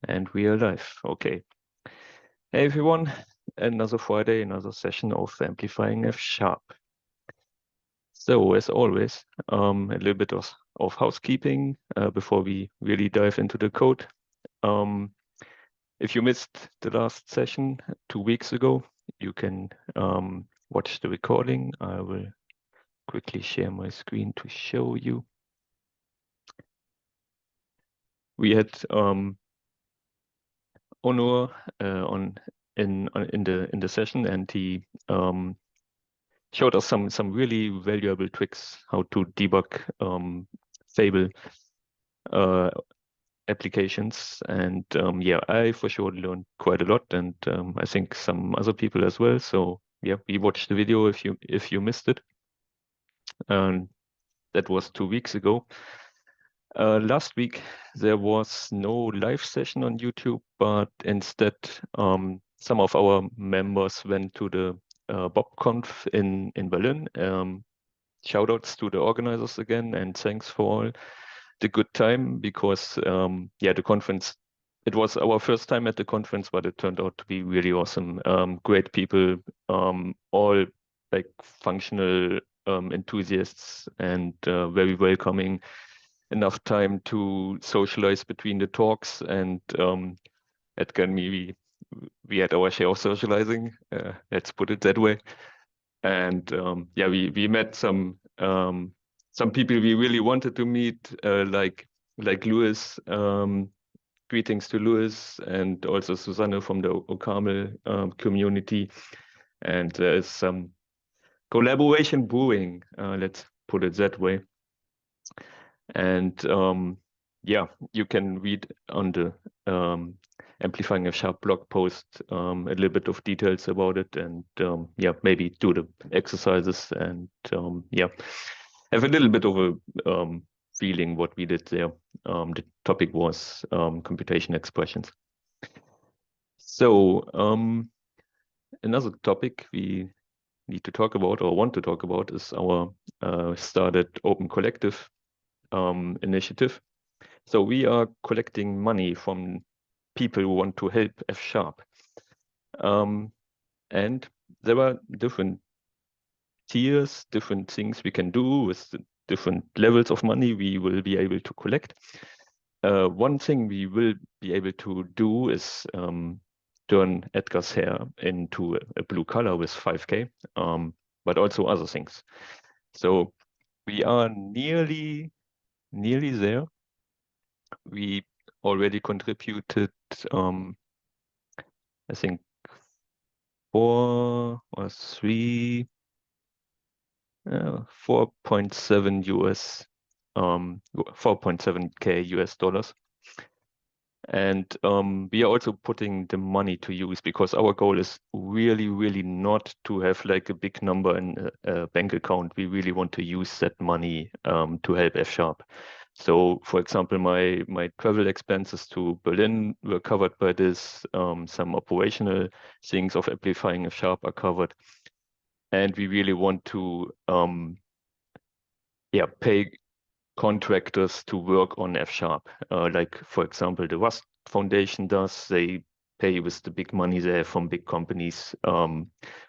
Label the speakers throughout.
Speaker 1: And we are live. Okay. Hey everyone, another Friday, another session of Amplifying F Sharp. So as always, a little bit of housekeeping before we really dive into the code. If you missed the last session 2 weeks ago, you can watch the recording. I will quickly share my screen to show you. We had Onur in the session, and he showed us some really valuable tricks how to debug Fable applications. And yeah, I for sure learned quite a lot, and I think some other people as well. So yeah, we watched the video if you missed it. And that was 2 weeks ago. Last week there was no live session on YouTube, but instead some of our members went to the BobConf in Berlin. Shoutouts to the organizers again, and thanks for all the good time, because yeah, the conference, it was our first time at the conference, but it turned out to be really awesome. Great people, all like functional enthusiasts, and very welcoming. Enough time to socialize between the talks, and at Ganmi we had our share of socializing. Let's put it that way. And yeah, we met some people we really wanted to meet, like Louis. Greetings to Louis, and also Susanne from the OCaml community. And there's some collaboration brewing, let's put it that way. And yeah, you can read on the Amplifying F Sharp blog post a little bit of details about it, and yeah, maybe do the exercises, and yeah, have a little bit of a feeling what we did there. The topic was computation expressions. So another topic we need to talk about, or want to talk about, is our started Open Collective initiative. So we are collecting money from people who want to help F Sharp. And there are different tiers, different things we can do with different levels of money we will be able to collect. One thing we will be able to do is turn Edgar's hair into a blue color with 5K, but also other things. So we are nearly there. We already contributed, I think 4.7 US, 4.7K US dollars. And we are also putting the money to use, because our goal is really not to have like a big number in a bank account. We really want to use that money to help F Sharp. So, for example, my travel expenses to Berlin were covered by this. Some operational things of Amplifying F Sharp are covered, and we really want to yeah, pay contractors to work on F Sharp. Like, for example, the Rust Foundation does. They pay with the big money they have from big companies,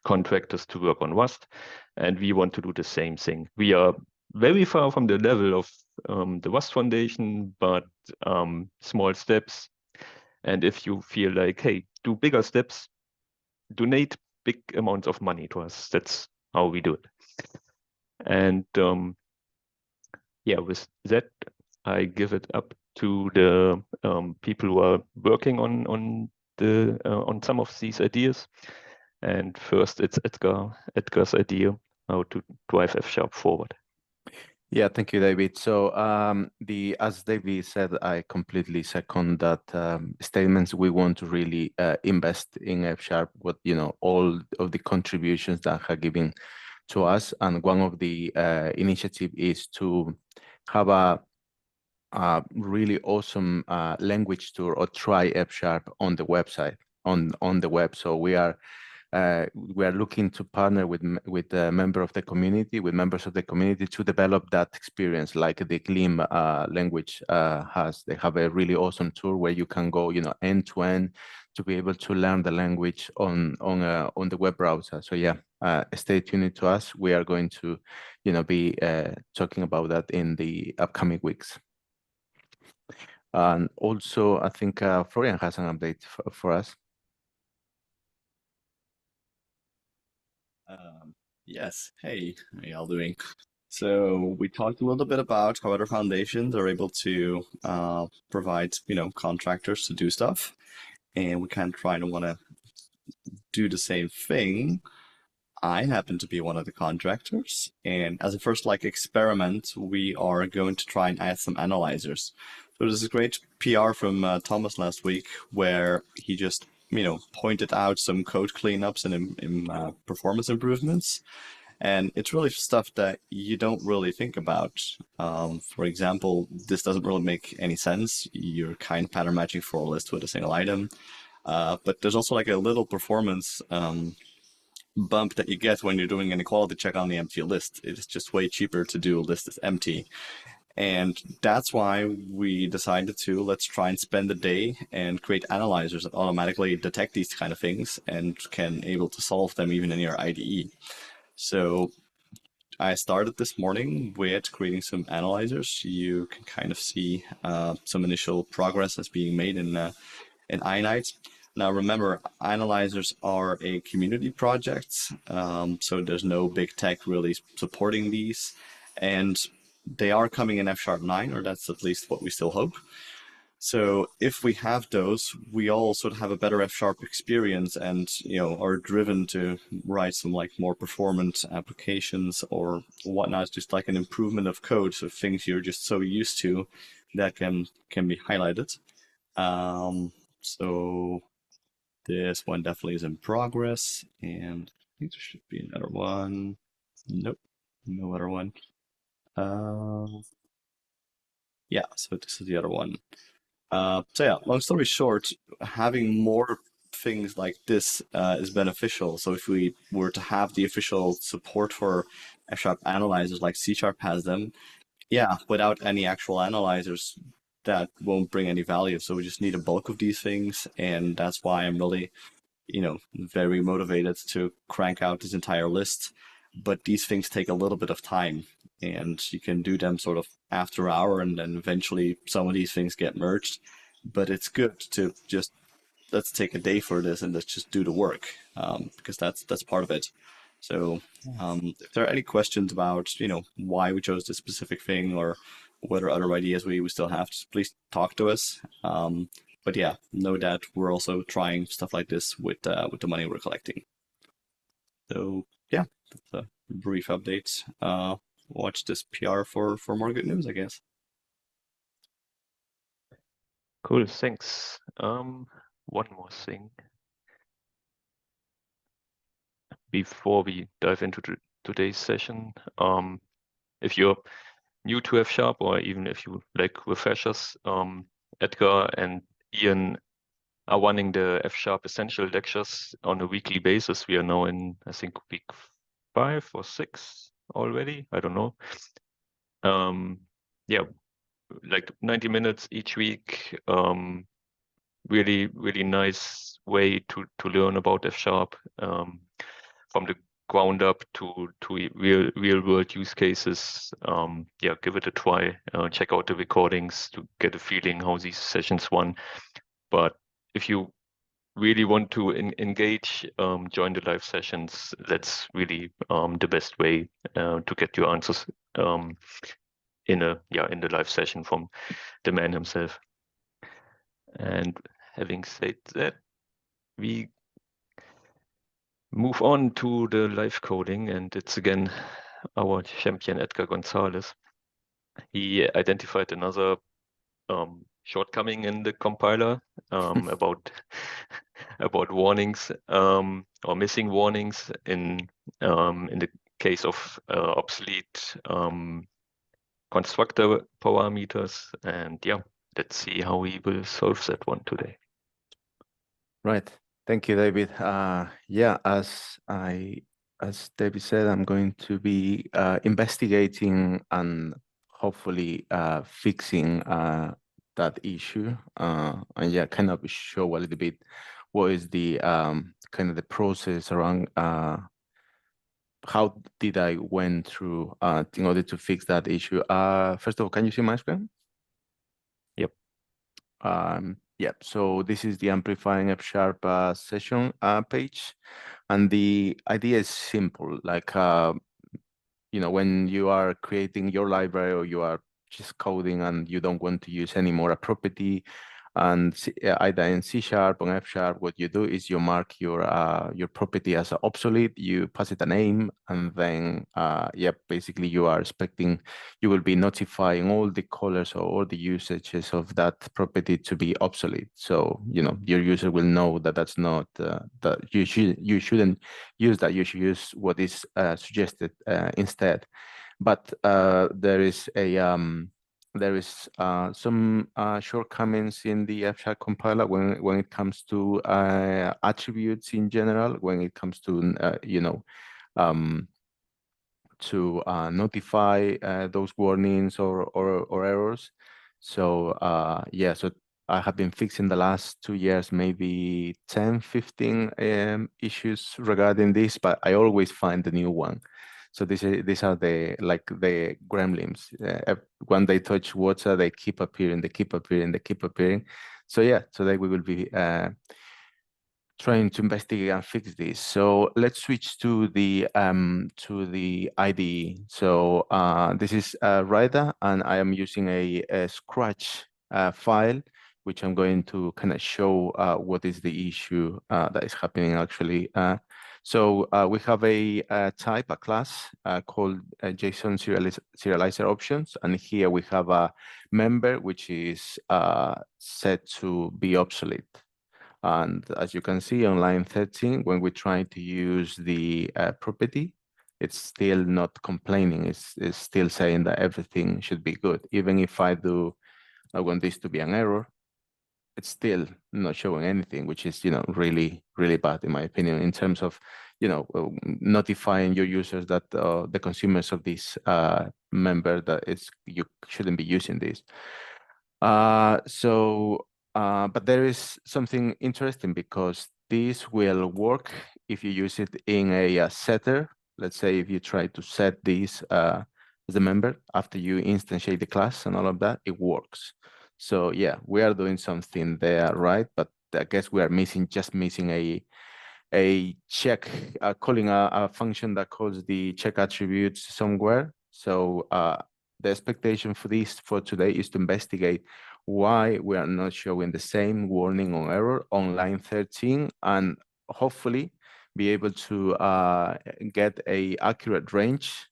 Speaker 1: contractors to work on Rust. And we want to do the same thing. We are very far from the level of the Rust Foundation, but small steps. And if you feel like, hey, do bigger steps, donate big amounts of money to us. That's how we do it. And yeah, with that, I give it up to the people who are working on some of these ideas. And first, it's Edgar's idea how to drive F Sharp forward.
Speaker 2: Yeah, thank you, David. So as David said, I completely second that statements. We want to really invest in F Sharp, all of the contributions that have given to us. And one of the initiative is to have a really awesome language tour, or try F Sharp on the website, on the web. So we are we are looking to partner with members of the community to develop that experience like the Gleam language has. They have a really awesome tool where you can go, end to end to be able to learn the language on the web browser. So yeah, stay tuned to us. We are going to, be talking about that in the upcoming weeks. And also, I think Florian has an update for us.
Speaker 3: Yes. Hey, how y'all doing? So we talked a little bit about how other foundations are able to provide, contractors to do stuff, and we kind of try to want to do the same thing. I happen to be one of the contractors, and as a first experiment, we are going to try and add some analyzers. So there's this great PR from Thomas last week where he just pointed out some code cleanups and performance improvements, and it's really stuff that you don't really think about. For example, this doesn't really make any sense. You're kind of pattern matching for a list with a single item, but there's also a little performance bump that you get when you're doing an equality check on the empty list. It's just way cheaper to do a list that's empty. And that's why we decided to let's try and spend a day and create analyzers that automatically detect these kind of things and can able to solve them even in your IDE. So I started this morning with creating some analyzers. You can kind of see some initial progress that's being made in Ionite. Now remember, analyzers are a community project, so there's no big tech really supporting these, and they are coming in F#9, or that's at least what we still hope. So if we have those, we all sort of have a better F# experience and are driven to write some more performant applications or whatnot, just an improvement of code, so things you're just so used to that can be highlighted. So this one definitely is in progress, and I think there should be another one. Nope, no other one. Yeah, so this is the other one. So yeah, long story short, having more things like this is beneficial. So if we were to have the official support for F# analyzers like C# has them, yeah, without any actual analyzers, that won't bring any value. So we just need a bulk of these things, and that's why I'm really, very motivated to crank out this entire list. But these things take a little bit of time, and you can do them sort of after hour, and then eventually some of these things get merged. But it's good to just let's take a day for this and let's just do the work, because that's part of it. So if there are any questions about why we chose this specific thing or whether other ideas we still have, just please talk to us. But yeah, know that we're also trying stuff like this with the money we're collecting. So yeah, that's a brief update. Watch this PR for more good news, I guess.
Speaker 1: Cool, thanks. One more thing before we dive into today's session. If you're new to F# or even if you like refreshers, Edgar and Ian are running the F# essential lectures on a weekly basis. We are now in, I think, week 5 or 6 already. I don't know. Yeah, 90 minutes each week. Really, really nice way to learn about F#, from the ground up to real world use cases. Yeah, give it a try. Check out the recordings to get a feeling how these sessions run. But if you really want to engage, join the live sessions. That's really the best way to get your answers in the live session from the man himself. And having said that, we move on to the live coding, and it's again our champion Edgar Gonzalez. He identified another shortcoming in the compiler about warnings or missing warnings in the case of obsolete constructor parameters. And yeah, let's see how we will solve that one today.
Speaker 2: Right. Thank you, David. Yeah, as David said, I'm going to be investigating and hopefully fixing that issue. And yeah, kind of show a little bit what is the kind of the process around how did I went through in order to fix that issue. First of all, can you see my screen?
Speaker 1: Yep.
Speaker 2: Yeah, so this is the amplifying F sharp session page. And the idea is simple, like, when you are creating your library or you are just coding and you don't want to use any more a property, and either in C sharp or F sharp, what you do is you mark your property as obsolete, you pass it a name, and then basically you will be notifying all the callers or all the usages of that property to be obsolete. So your user will know that that's not that you shouldn't use that. You should use what is suggested instead. But there is some shortcomings in the F-sharp compiler when it comes to attributes in general, when it comes to to notify those warnings or errors. So so I have been fixing the last 2 years, maybe 10, 15 issues regarding this, but I always find a new one. So these are the gremlins. When they touch water, they keep appearing, they keep appearing, they keep appearing. So yeah, today we will be trying to investigate and fix this. So let's switch to the IDE. So this is Rida, and I am using a Scratch file, which I'm going to kind of show what is the issue that is happening actually. So we have a type, a class called JSON serializer options, and here we have a member which is set to be obsolete. And as you can see on line 13, when we try to use the property, it's still not complaining. It's still saying that everything should be good. Even if I want this to be an error, it's still not showing anything, which is, really, really bad in my opinion, in terms of, notifying your users that the consumers of this member that you shouldn't be using this. But there is something interesting, because this will work if you use it in a setter. Let's say if you try to set this as a member after you instantiate the class and all of that, it works. So yeah, we are doing something there, right? But I guess we are missing a check, calling a function that calls the check attributes somewhere. So the expectation for today is to investigate why we are not showing the same warning on error on line 13, and hopefully be able to get a accurate range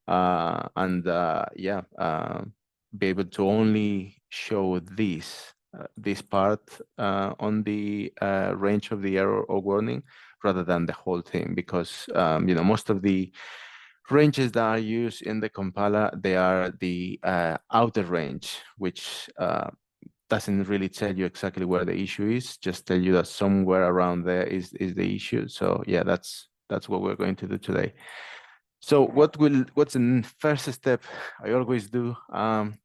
Speaker 2: and be able to only show this part on the range of the error or warning, rather than the whole thing, because most of the ranges that are used in the compiler, they are the outer range, which doesn't really tell you exactly where the issue is, just tell you that somewhere around there is the issue. So yeah, that's what we're going to do today. So what's the first step I always do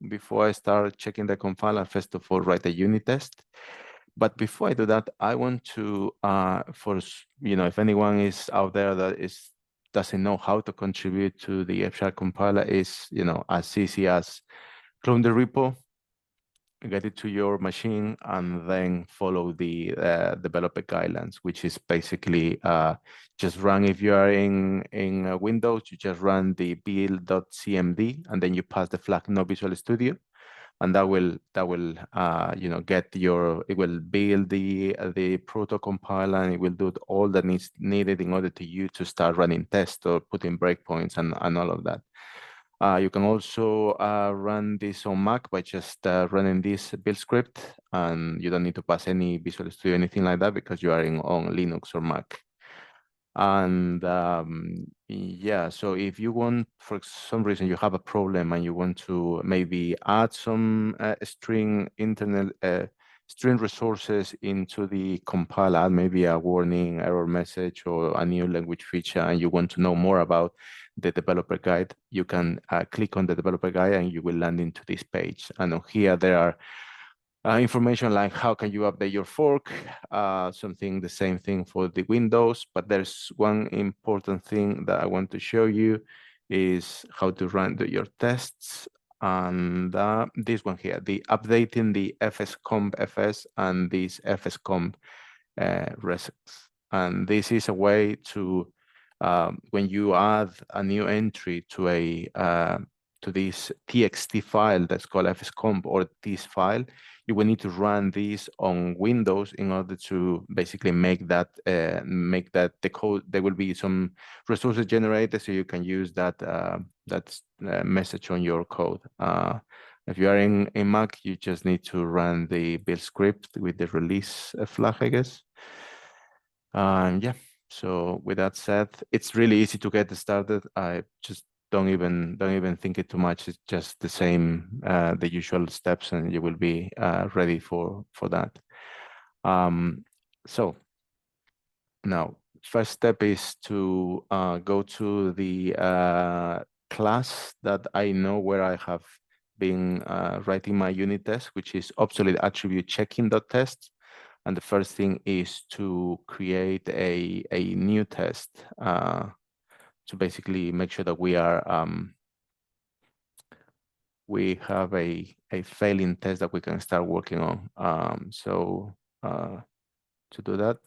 Speaker 2: before I start checking the compiler? First of all, write a unit test. But before I do that, I want to, if anyone is out there that doesn't know how to contribute to the F-sharp compiler, is as easy as clone the repo, get it to your machine, and then follow the developer guidelines, which is basically just run, if you are in Windows, you just run the build.cmd, and then you pass the flag no Visual Studio, and that will it will build the proto compiler, and it will do all that is needed in order to you to start running tests or putting breakpoints and all of that. You can also run this on Mac by just running this build script, and you don't need to pass any Visual Studio, anything like that, because you are on Linux or Mac. And yeah, so if you want, for some reason, you have a problem and you want to maybe add some string internal string resources into the compiler, maybe a warning, error message, or a new language feature, and you want to know more about the developer guide, you can click on the developer guide and you will land into this page. And on here, there are information like how can you update your fork, something the same thing for the Windows, but there's one important thing that I want to show you is how to run your tests. And this one here, the updating the fscomp fs and this fscomp regex. And this is a way to, when you add a new entry to a to this txt file that's called fscomp or this file, you will need to run this on Windows in order to basically make that the code. There will be some resources generated, so you can use that message on your code. If you are in Mac, you just need to run the build script with the release flag, I guess. Yeah. So with that said, it's really easy to get started. I just don't even think it too much. It's just the same, the usual steps, and you will be ready for that. So now, first step is to go to the class that I know where I have been writing my unit test, which is obsolete attribute checking.test. And the first thing is to create a new test to basically make sure that we are we have a failing test that we can start working on. So to do that,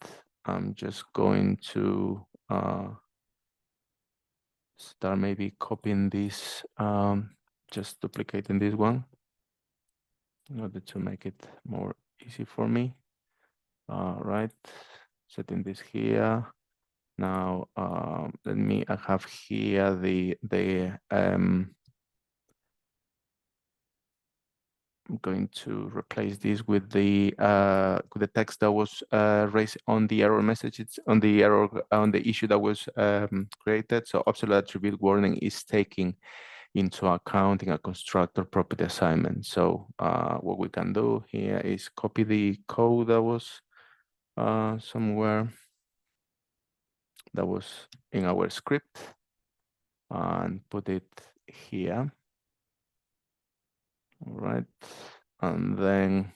Speaker 2: I'm just going to start maybe copying this, just duplicating this one in order to make it more easy for me. Right, setting this here. Now, I have here I'm going to replace this with the text that was raised on the error message. It's on the issue that was created. So obsolete attribute warning is taking into account in a constructor property assignment. So what we can do here is copy the code that was somewhere that was in our script and put it here. All right, and then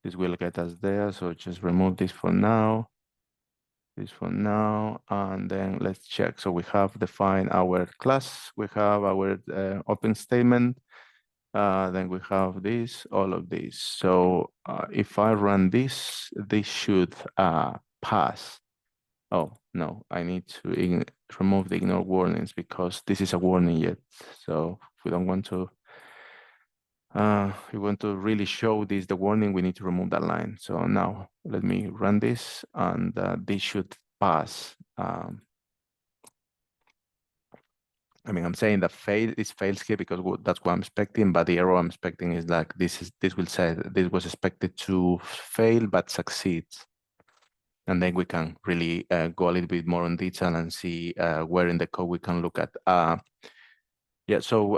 Speaker 2: this will get us there. So just remove this for now, and then let's check. So we have defined our class, we have our open statement, then we have this, all of these. So if I run this, this should pass. Oh, no, I need to remove the ignore warnings because this is a warning yet. So if we don't want to, we want to really show this, the warning, we need to remove that line. So now let me run this and this should pass. I mean, I'm saying that this fails here because that's what I'm expecting, but the error I'm expecting is like this will say this was expected to fail but succeeds. And then we can really go a little bit more in detail and see where in the code we can look at. Yeah, so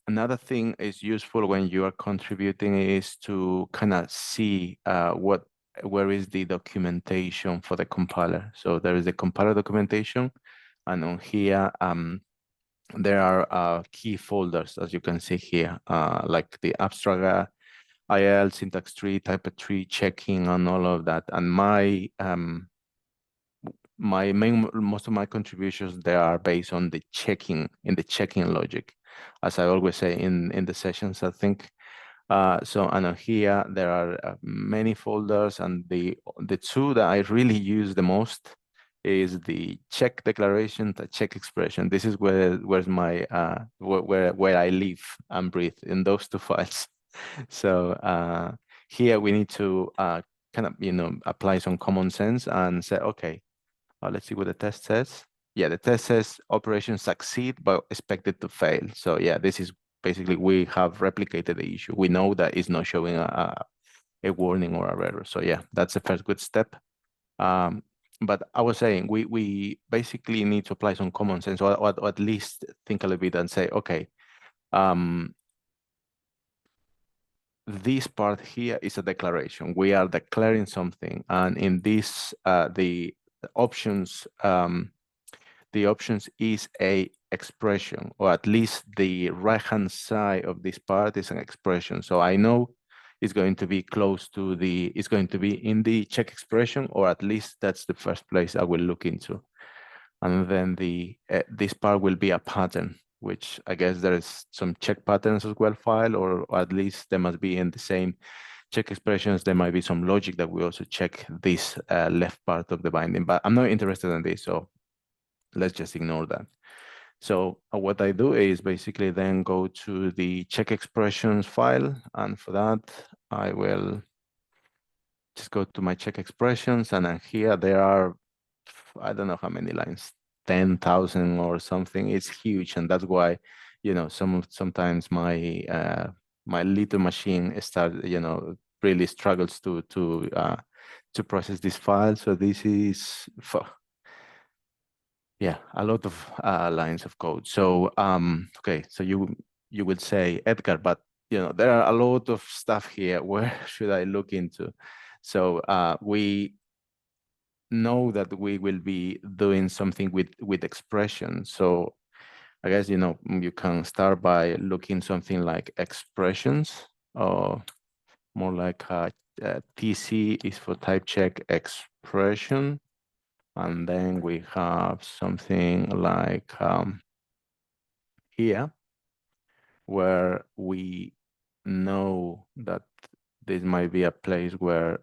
Speaker 2: another thing is useful when you are contributing is to kind of see where is the documentation for the compiler. So there is the compiler documentation, and on here there are key folders, as you can see here, like the abstract IL, syntax tree, type tree, checking, and all of that. And most of my contributions, they are based on the checking logic, as I always say in the sessions, I think. So and on here there are many folders, and the two that I really use the most is the check declaration, the check expression. This is where's my where I live and breathe, in those two files. So here we need to kind of apply some common sense and say, okay, let's see what the test says. Yeah, the test says operation succeed but expected to fail. So yeah, this is basically we have replicated the issue. We know that it's not showing a warning or a error. So yeah, that's the first good step. But I was saying we basically need to apply some common sense, or at least think a little bit and say, okay, this part here is a declaration. We are declaring something, and in this, the options is a expression, or at least the right-hand side of this part is an expression. So I know it's going to be close to it's going to be in the check expression, or at least that's the first place I will look into. And then this part will be a pattern, which I guess there is some check patterns as well file, or at least they must be in the same check expressions. There might be some logic that we also check this left part of the binding, but I'm not interested in this, so let's just ignore that. So what I do is basically then go to the check expressions file, and for that I will just go to my check expressions, and then here there are, I don't know how many lines, 10,000 or something. It's huge, and that's why, you know, sometimes my my little machine really struggles to process this file. So this is a lot of lines of code. So okay, so you would say, Edgar, but you know, there are a lot of stuff here. Where should I look into? So we know that we will be doing something with expressions. So I guess, you know, you can start by looking something like expressions, or more like TC is for type check expression. And then we have something like here, where we know that this might be a place where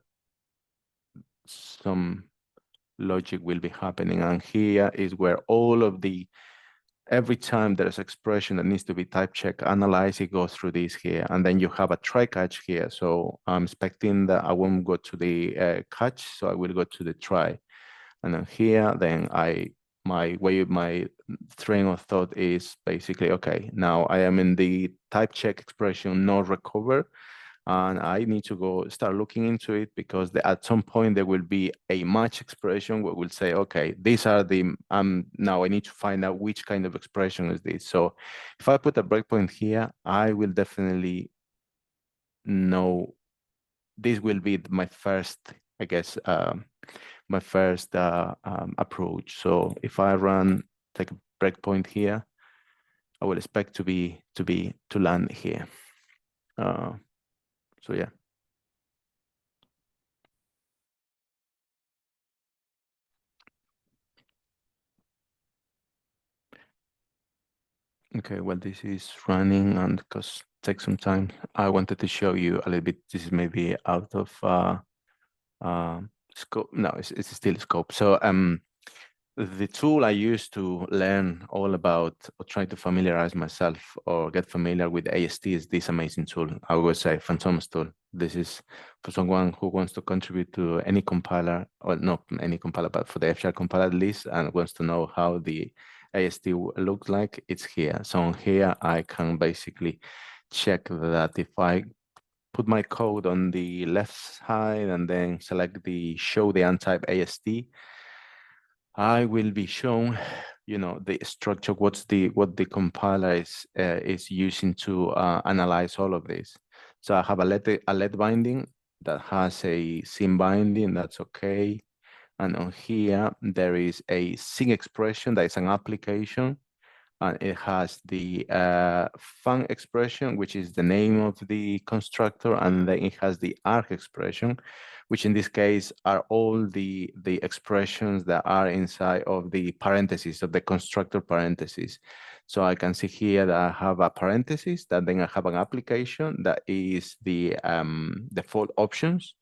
Speaker 2: some logic will be happening. And here is where all of every time there's expression that needs to be type check analyzed, it goes through this here. And then you have a try catch here. So I'm expecting that I won't go to the catch, so I will go to the try. And then here, then my train of thought is basically, okay, now I am in the type check expression not recover, and I need to start looking into it, because at some point there will be a match expression where we'll say, okay, these are now I need to find out which kind of expression is this. So if I put a breakpoint here, I will definitely know this will be my first, I guess, my first approach. So if I take a breakpoint here, I will expect to land here. So yeah. Okay, well, this is running, and because take some time, I wanted to show you a little bit. This is maybe out of scope. No, it's still scope. So the tool I use to learn all about, or try to familiarize myself or get familiar with AST, is this amazing tool. I would say Phantomas tool. This is for someone who wants to contribute to any compiler, or not any compiler, but for the F# compiler at least, and wants to know how the AST looks like. It's here. So on here, I can basically check that if I put my code on the left side and then select the show the untyped AST, I will be shown, you know, the structure, what the compiler is using to analyze all of this. So I have a let binding that has a sim binding, that's okay. And on here, there is a sing expression that is an application, and it has the fun expression, which is the name of the constructor, and then it has the arg expression, which in this case are all the expressions that are inside of the parentheses of the constructor parentheses. So I can see here that I have a parenthesis, that then I have an application that is the default options,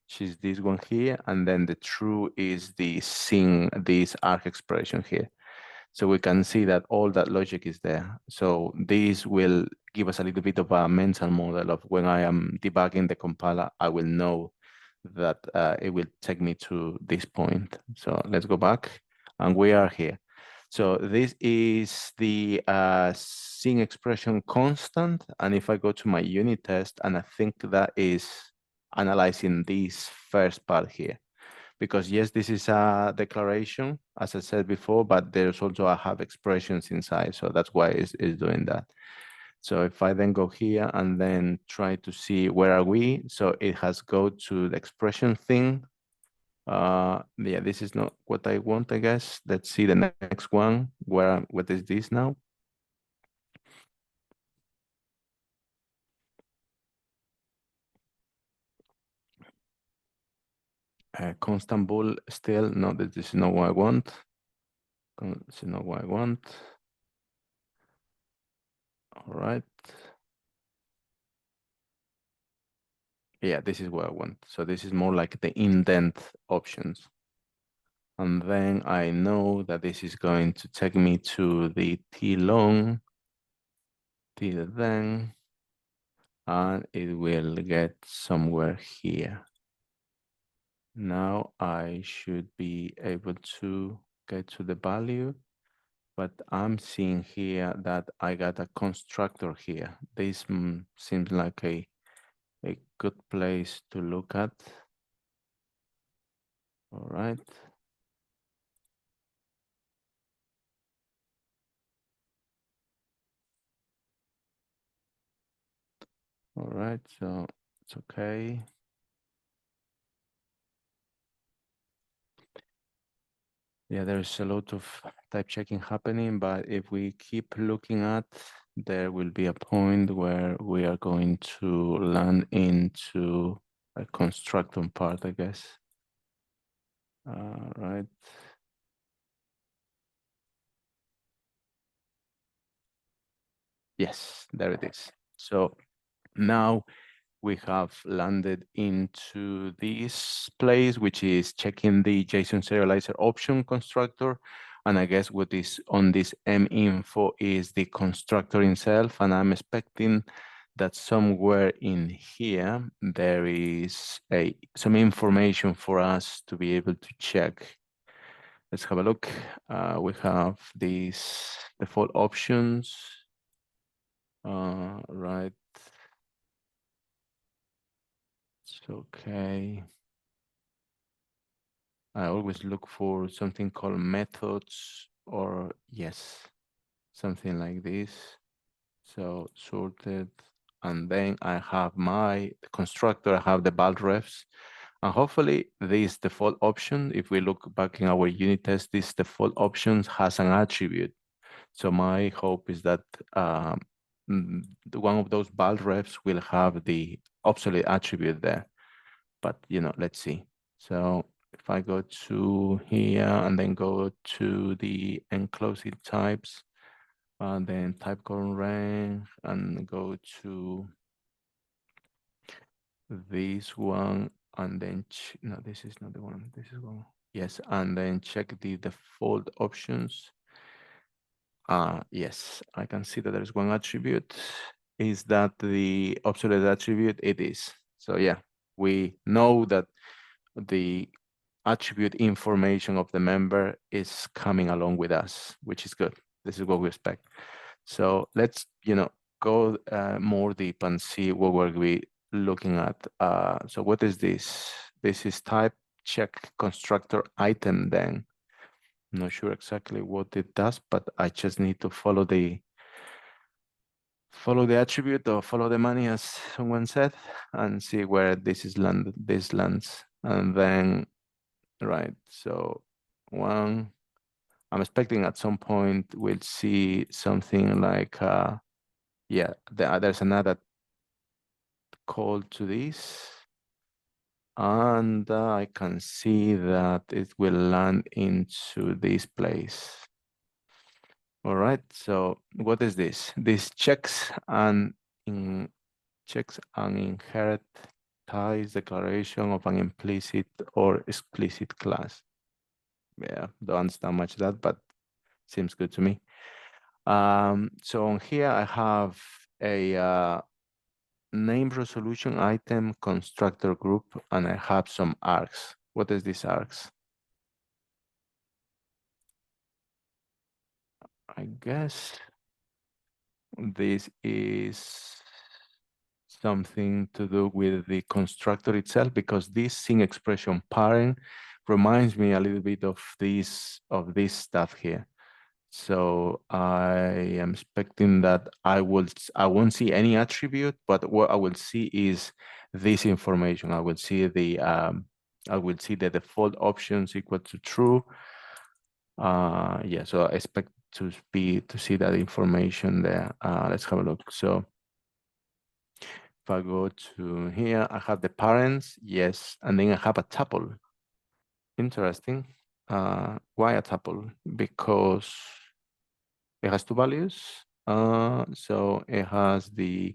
Speaker 2: which is this one here, and then the true is the sing, this arg expression here. So we can see that all that logic is there. So this will give us a little bit of a mental model of when I am debugging the compiler, I will know that it will take me to this point. So let's go back, and we are here. So this is the sing expression constant. And if I go to my unit test, and I think that is analyzing this first part here. Because yes, this is a declaration, as I said before, but there's also I have expressions inside. So that's why it's doing that. So if I then go here and then try to see where are we, so it has go to the expression thing. Yeah, this is not what I want, I guess. Let's see the next one. What is this now? Constant bull still, no, this is not what I want. This is not what I want. All right. Yeah, this is what I want. So this is more like the indent options. And then I know that this is going to take me to the T long, till then, and it will get somewhere here. Now I should be able to get to the value, but I'm seeing here that I got a constructor here. This seems like a good place to look at. All right. All right, so it's okay. Yeah, there's a lot of type checking happening, but if we keep looking at, there will be a point where we are going to land into a constructor part, I guess. Right. Yes, there it is. So now we have landed into this place, which is checking the JSON serializer option constructor. And I guess what is on this minfo is the constructor itself. And I'm expecting that somewhere in here, there is some information for us to be able to check. Let's have a look. We have these default options. Right. It's okay. I always look for something called methods or yes, something like this. So sorted, and then I have my constructor, I have the bulk refs, and hopefully this default option, if we look back in our unit test, this default option has an attribute. So my hope is that one of those bulk refs will have the obsolete attribute there. But let's see. So if I go to here and then go to the enclosed types, and then type column range and go to this one, and then no, this is not the one. This is one. Yes, and then check the default options. Yes, I can see that there's one attribute. Is that the obsolete attribute? It is. So yeah, we know that the attribute information of the member is coming along with us, which is good. This is what we expect. So let's, go more deep and see what were we looking at. So what is this? This is type check constructor item then. I'm not sure exactly what it does, but I just need to follow the attribute or follow the money, as someone said, and see where this lands. And then right, so I'm expecting at some point we'll see something like yeah, there's another call to this, and I can see that it will land into this place. All right, so what is this? This checks and inherit ties declaration of an implicit or explicit class. Yeah, don't understand much of that, but seems good to me. So on here I have a name resolution item constructor group, and I have some args. What is this args? I guess this is something to do with the constructor itself, because this scene expression parent reminds me a little bit of this stuff here. So I am expecting that I won't see any attribute, but what I will see is this information. I will see the default options equal to true. Yeah, so I expect to see that information there. Let's have a look. So if I go to here, I have the parents, yes, and then I have a tuple. Interesting. Why a tuple? Because it has two values. So it has this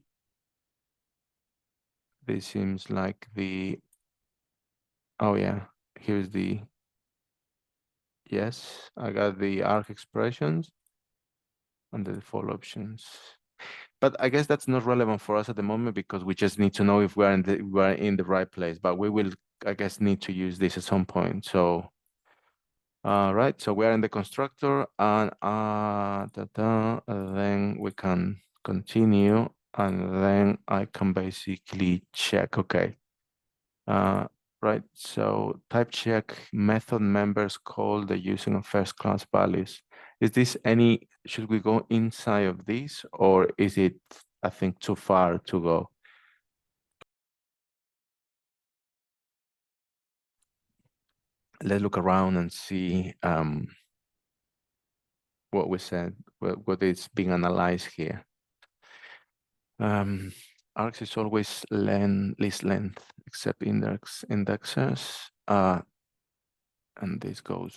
Speaker 2: seems like oh yeah, here's yes, I got the arc expressions and the default options. But I guess that's not relevant for us at the moment because we just need to know if we're in the right place. But we will, I guess, need to use this at some point. So, right. So we're in the constructor, and then we can continue, and then I can basically check. Okay. Right. So type check method members call the using of first class values. Is this should we go inside of this, or is it, I think, too far to go? Let's look around and see what we said, what is being analyzed here. Arcs is always list length except indexes. And this goes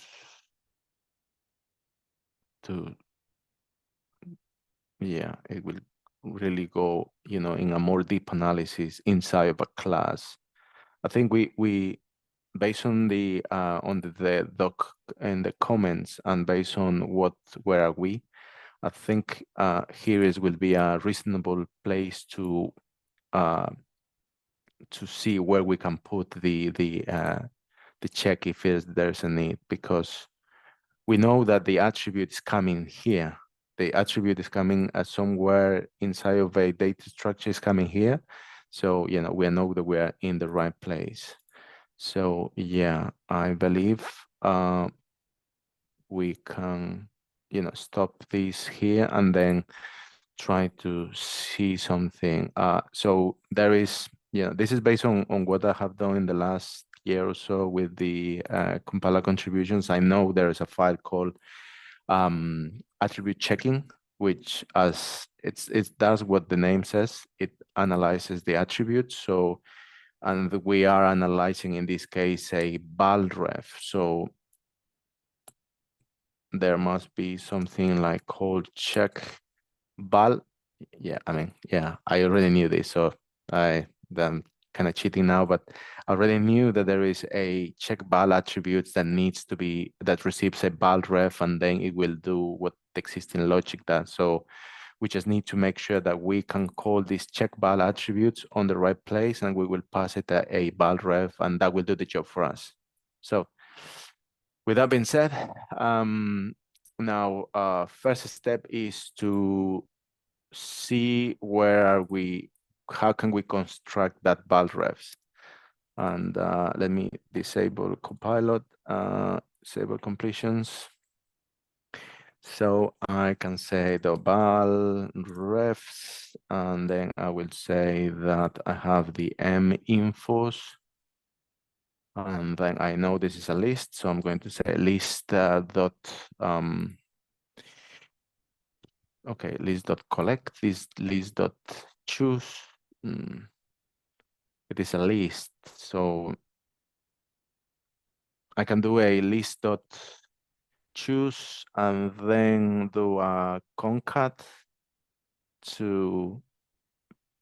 Speaker 2: to, yeah, it will really go, in a more deep analysis inside of a class. I think we based on the doc and the comments, and based on where are we, I think here will be a reasonable place to see where we can put the check if there's a need, because we know that the attribute is coming here. The attribute is coming somewhere inside of a data structure, is coming here. So, we know that we're in the right place. So, yeah, I believe we can, stop this here and then try to see something. So there is, this is based on what I have done in the last year or so with the compiler contributions. I know there is a file called attribute checking, which, as it does what the name says, it analyzes the attributes. So, and we are analyzing in this case a balref. So there must be something like called check bal. Yeah, I mean, yeah, I already knew this, so I'm kind of cheating now, but I already knew that there is a check bal attributes that receives a bal ref, and then it will do what the existing logic does. So we just need to make sure that we can call these check bal attributes on the right place, and we will pass it a bal ref, and that will do the job for us. So with that being said, now first step is to see how can we construct that bal refs. And let me disable copilot, disable completions. So I can say the bal refs, and then I will say that I have the m infos. And then I know this is a list, so I'm going to say list dot okay, list dot collect, this list dot choose. It is a list, so I can do a list dot choose and then do a concat to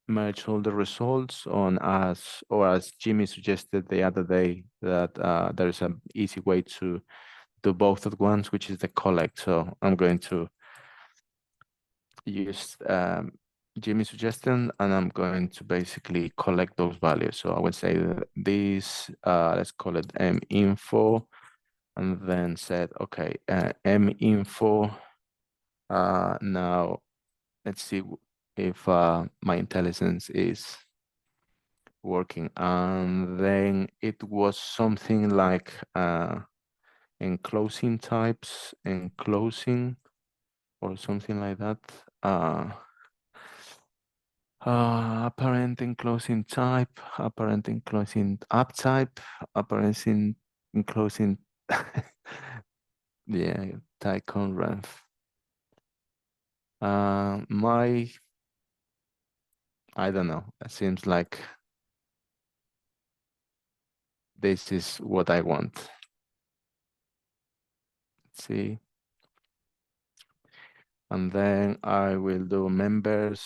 Speaker 2: merge all the results as Jimmy suggested the other day, that there is an easy way to do both at once, which is the collect. So I'm going to use Jimmy's suggestion, and I'm going to basically collect those values. So I would say that this, let's call it m info, and then said, okay, m info. Now let's see if my intelligence is working. And then it was something like enclosing types, enclosing. or something like that. Apparent enclosing type, apparent enclosing app type, apparent enclosing yeah, Tycoon ref. I don't know. It seems like this is what I want. Let's see. And then I will do members.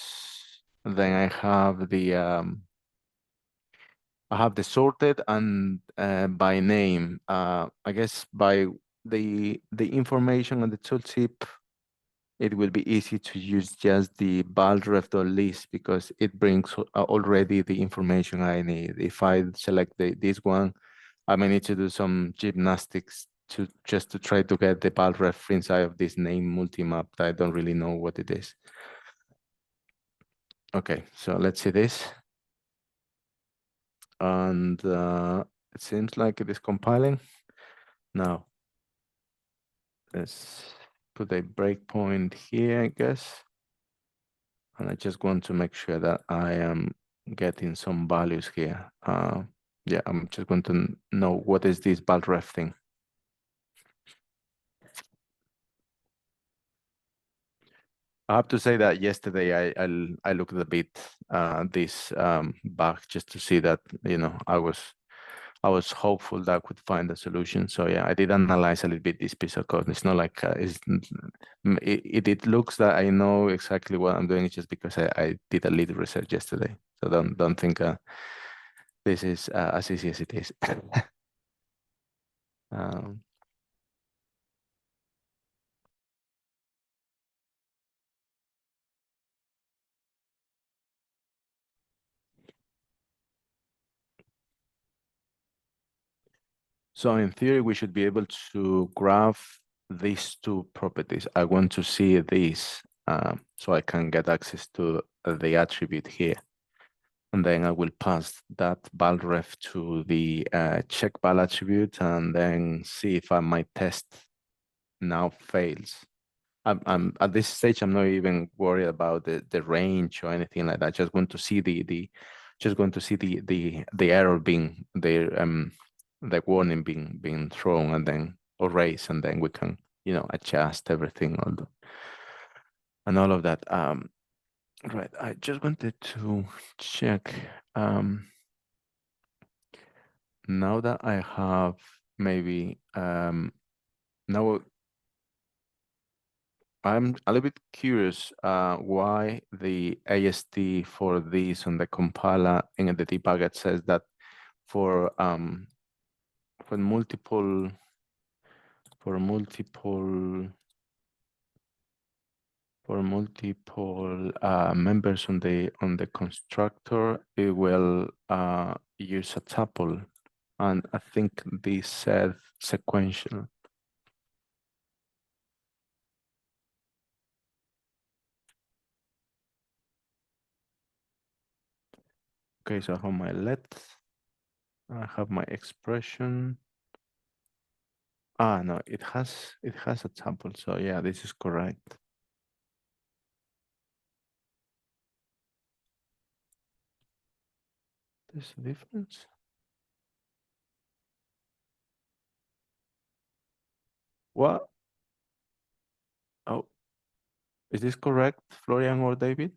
Speaker 2: And then I have the sorted and by name. I guess by the information on the tooltip, it will be easy to use just the balref.list because it brings already the information I need. If I select this one, I may need to do some gymnastics just to try to get the balref inside of this name multi-map that I don't really know what it is. Okay, so let's see this. And it seems like it is compiling. Now, let's put a breakpoint here, I guess. And I just want to make sure that I am getting some values here. Yeah, I'm just going to know what is this balref thing. I have to say that yesterday I looked a bit this back just to see that, you know, I was hopeful that I could find a solution. So yeah, I did analyze a little bit this piece of code. It's not like it looks that I know exactly what I'm doing. It's just because I did a little research yesterday. So don't think this is as easy as it is. So in theory, we should be able to graph these two properties. I want to see these so I can get access to the attribute here. And then I will pass that balref to the check val attribute and then see if my test now fails. I'm at this stage, I'm not even worried about the range or anything like that. I just want to see the error being the warning being thrown and then erase, and then we can, you know, adjust everything and all of that. Right. I just wanted to check. Now that I have maybe now I'm a little bit curious why the AST for this on the compiler in the debugger says that for multiple members on the constructor, it will use a tuple, and I think this said sequential. Okay, so I have my let, I have my expression. No, it has a tuple, so yeah, this is correct. There's a difference. What? Oh, is this correct, Florian or David?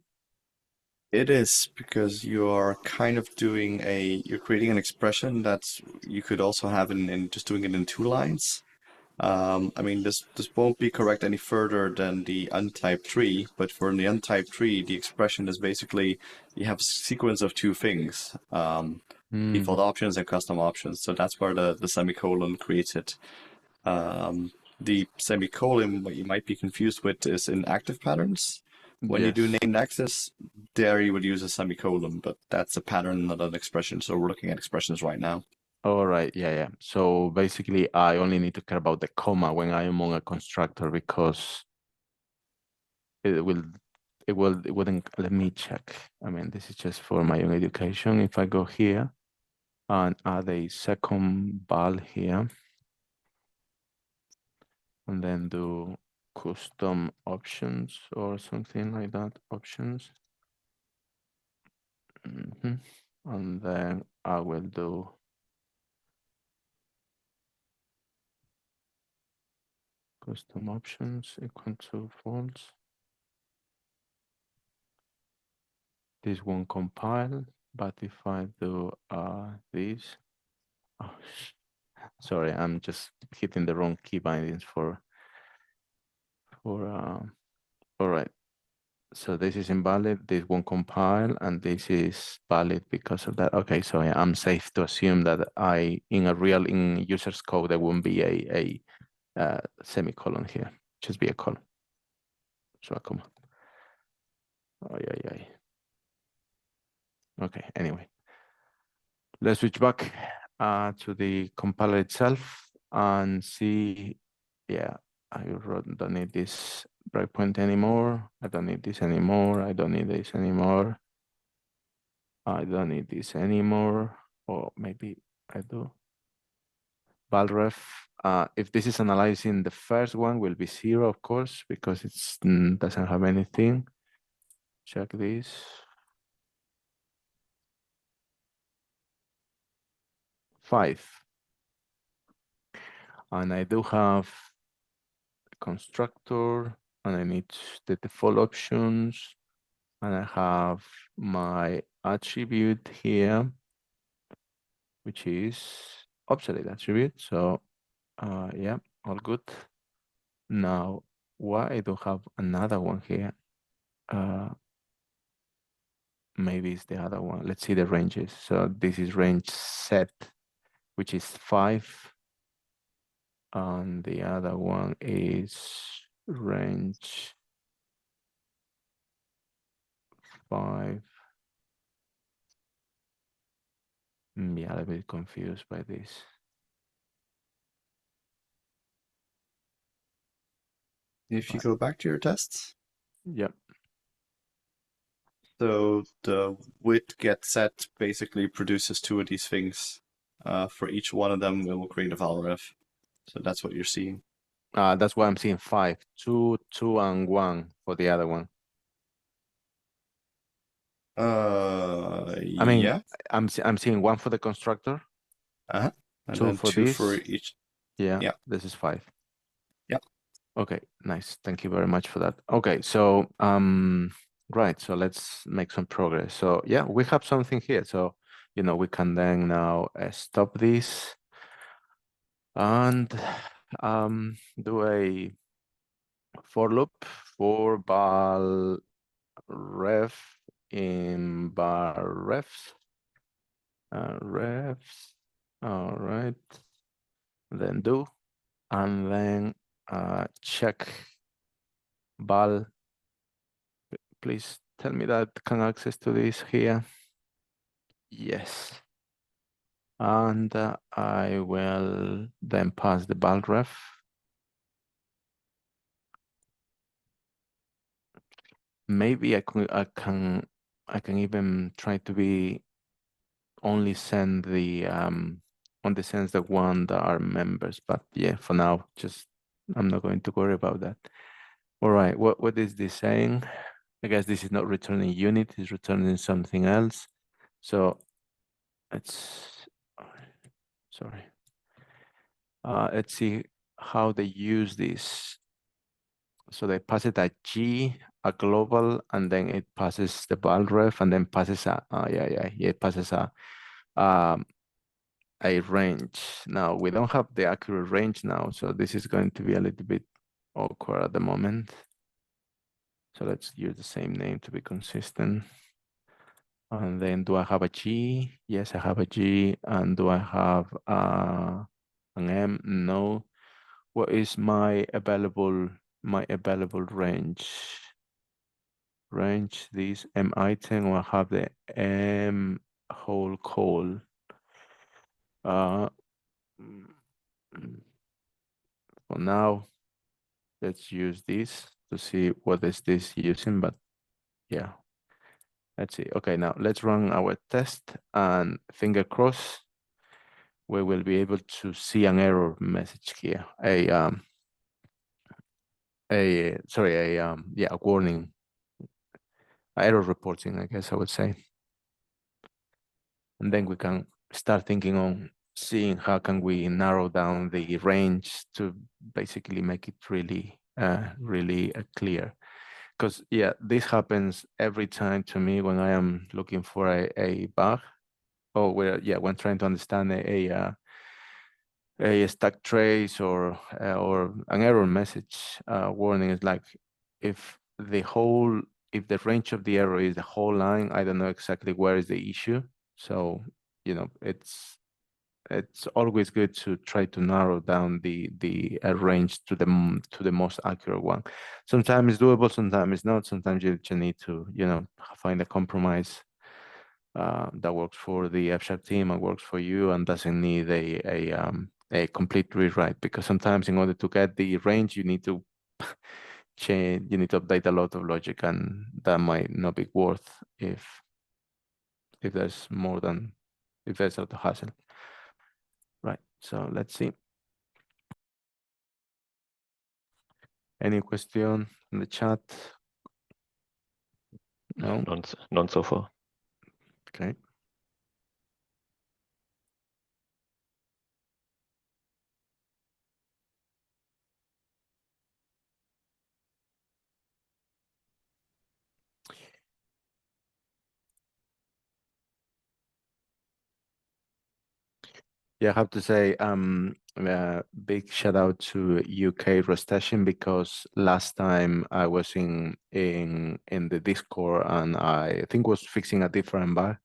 Speaker 3: It is, because you are kind of doing you're creating an expression that you could also have in just doing it in 2 lines. I mean, this won't be correct any further than the untyped tree, but for the untyped tree, the expression is basically you have a sequence of 2 things, default options and custom options. So that's where the semicolon creates it. The semicolon, what you might be confused with, is in active patterns. When you do named access, there you would use a semicolon, but that's a pattern, not an expression. So we're looking at expressions right now.
Speaker 2: All right, yeah. So basically, I only need to care about the comma when I am on a constructor because it wouldn't. Let me check. I mean, this is just for my own education. If I go here and add a second val here, and then do custom options or something like that, options. And then I will do custom options equal to false. This won't compile, but if I do this, oh, sorry, I'm just hitting the wrong key bindings for all right. So this is invalid, this won't compile, and this is valid because of that. Okay, so yeah, I'm safe to assume that in user's code, there won't be a semicolon here, just be a colon. So a comma. Oh, yeah. Okay, anyway. Let's switch back to the compiler itself and see, yeah, I don't need this breakpoint anymore. I don't need this anymore. I don't need this anymore. I don't need this anymore. Or maybe I do. Valref, if this is analyzing the first one, will be 0, of course, because it doesn't have anything. Check this. 5. And I do have a constructor, and I need the default options, and I have my attribute here, which is obsolete attribute. So yeah, all good. Now, why I don't have another one here? Maybe it's the other one. Let's see the ranges. So this is range set, which is 5. And the other one is range 5. Yeah, I'm a bit confused by this.
Speaker 3: If you go back to your tests,
Speaker 2: Yep.
Speaker 3: so the with get set basically produces 2 of these things. For each one of them, we will create a valref. So that's what you're seeing.
Speaker 2: That's why I'm seeing 5, 2, 2, and 1 for the other one. I mean,
Speaker 3: yeah.
Speaker 2: I'm seeing 1 for the constructor.
Speaker 3: And
Speaker 2: 2
Speaker 3: then
Speaker 2: for
Speaker 3: 2
Speaker 2: this.
Speaker 3: for each.
Speaker 2: Yeah.
Speaker 3: Yeah.
Speaker 2: This is 5.
Speaker 3: Yep.
Speaker 2: Okay, nice. Thank you very much for that. Okay, so right, so let's make some progress. So yeah, we have something here. So we can then now stop this and do a for loop for val ref in bar refs. Refs. All right. Then do, and then check val. Please tell me that can access to this here. Yes. And I will then pass the val ref. Maybe I can even try to be only send the on the sense the one that are members, but yeah, for now, just I'm not going to worry about that. All right, what is this saying? I guess this is not returning unit, it's returning something else. So let's sorry. Let's see how they use this. So they pass it a G, a global, and then it passes the val ref, and then passes it passes a range. Now we don't have the accurate range now, so this is going to be a little bit awkward at the moment. So let's use the same name to be consistent. And then do I have a G? Yes, I have a G. And do I have an M? No. What is my available range? Range this M item, or I have the M whole call. For now, let's use this to see what is this using, but yeah. Let's see. Okay, now let's run our test, and finger crossed, we will be able to see an error message here. a warning, error reporting, I guess I would say. And then we can start thinking on seeing how can we narrow down the range to basically make it really, really clear. Because yeah, this happens every time to me when I am looking for a bug, or when trying to understand a stack trace or an error message warning. Is like if the range of the error is the whole line, I don't know exactly where is the issue. So it's always good to try to narrow down the range to the most accurate one. Sometimes it's doable, sometimes it's not. Sometimes you need to find a compromise that works for the F# team and works for you and doesn't need a complete rewrite, because sometimes in order to get the range you need to change, you need to update a lot of logic, and that might not be worth if there's more than if there's a lot of hassle. Right, so let's see. Any question in the chat? No?
Speaker 1: None so far.
Speaker 2: Okay. Yeah, I have to say, big shout out to UK Rustation, because last time I was in the Discord and I think was fixing a different bug,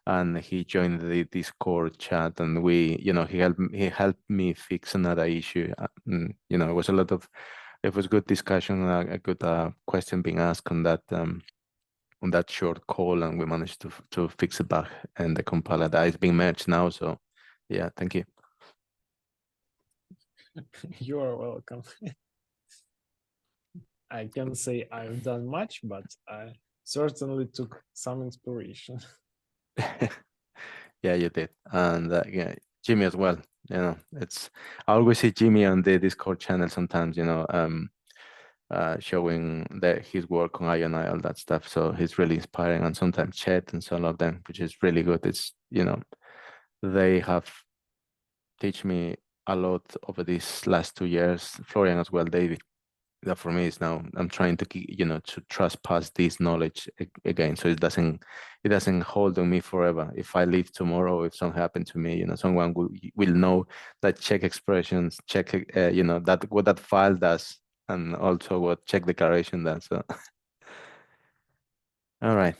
Speaker 2: and he joined the Discord chat, and he helped me fix another issue. It was good discussion, a good question being asked on that short call, and we managed to fix the bug and the compiler that is being merged now. So yeah, thank you.
Speaker 4: You are welcome. I can't say I've done much, but I certainly took some inspiration.
Speaker 2: Yeah, you did. And yeah, Jimmy as well. I always see Jimmy on the Discord channel sometimes, showing his work on IONI, all that stuff. So he's really inspiring, and sometimes Chet and some of them, which is really good. It's, they have teach me a lot over these last 2 years. Florian as well, David. That for me is now I'm trying to keep, to trespass this knowledge again, so it doesn't hold on me forever. If I leave tomorrow, if something happened to me, someone will know that check expressions, check that what that file does, and also what check declaration does. So all right,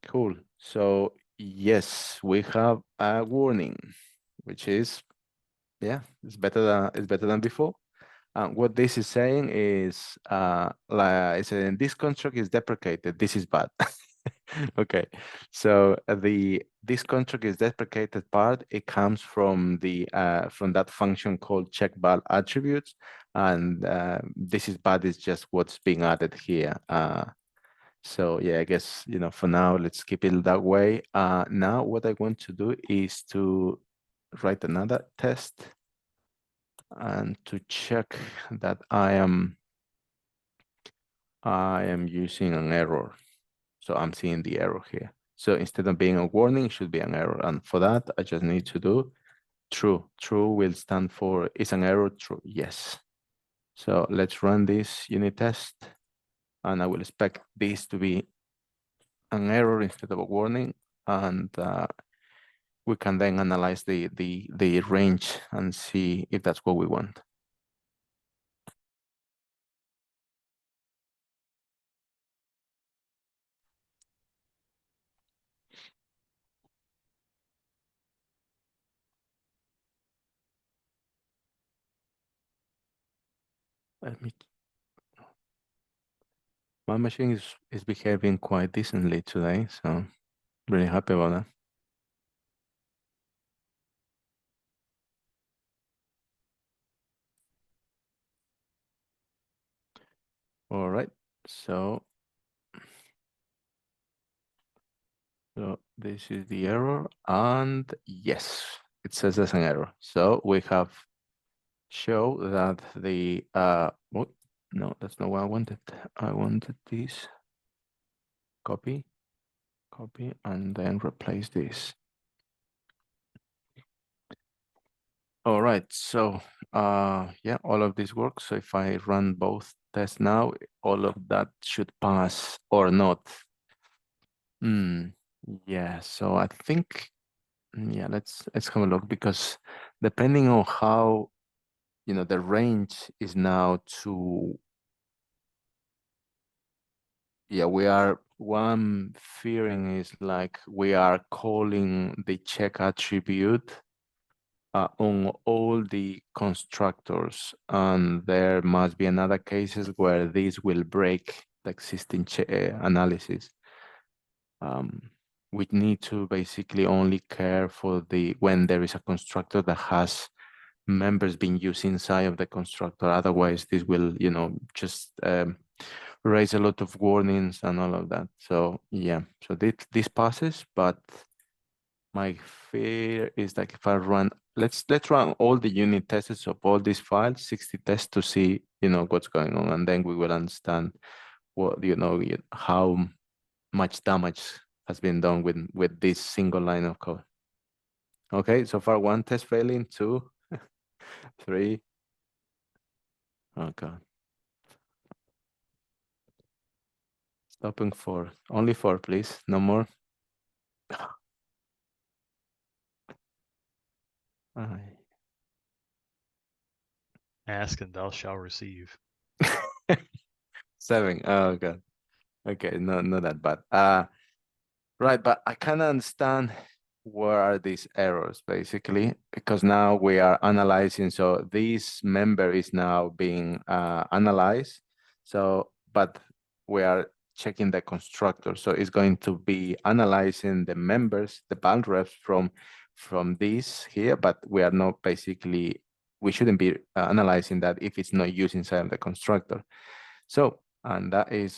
Speaker 2: cool. So yes, we have a warning, which is it's better than before. What this is saying is, it's saying this construct is deprecated. This is bad. Okay, so this construct is deprecated part. It comes from from that function called checkval attributes, and this is bad is just what's being added here. So yeah, I guess for now let's keep it that way. Now what I want to do is to write another test and to check that I am using an error. So I'm seeing the error here. So instead of being a warning, it should be an error. And for that, I just need to do true. True will stand for, is an error true? Yes. So let's run this unit test. And I will expect this to be an error instead of a warning. And we can then analyze the range and see if that's what we want. My machine is behaving quite decently today, so really happy about that. All right, so this is the error, and yes, it says there's an error. So we have show that the No, that's not what I wanted. I wanted this. Copy, and then replace this. All right, so yeah, all of this works. So if I run both tests now, all of that should pass or not. Yeah, so I think, yeah, let's have a look, because depending on how, the range is now to, yeah, what I'm fearing is like we are calling the check attribute on all the constructors, and there must be another cases where this will break the existing analysis. We need to basically only care for when there is a constructor that has members being used inside of the constructor. Otherwise, this will, just raise a lot of warnings and all of that. So yeah, so this passes, but my fear is that if I run, let's run all the unit tests of all these files, 60 tests, to see, what's going on, and then we will understand what, how much damage has been done with this single line of code. Okay, so far 1 test failing, 2, 3. Oh God. Stopping 4. Only 4, please. No more.
Speaker 5: Ask and thou shalt receive.
Speaker 2: 7. Oh God. Okay, no, not that bad. Right, but I kind of understand where are these errors basically, because now we are analyzing. So this member is now being analyzed. So, but we are checking the constructor. So it's going to be analyzing the members, the bound refs from this here, but we are not basically, we shouldn't be analyzing that if it's not used inside of the constructor. So, and that is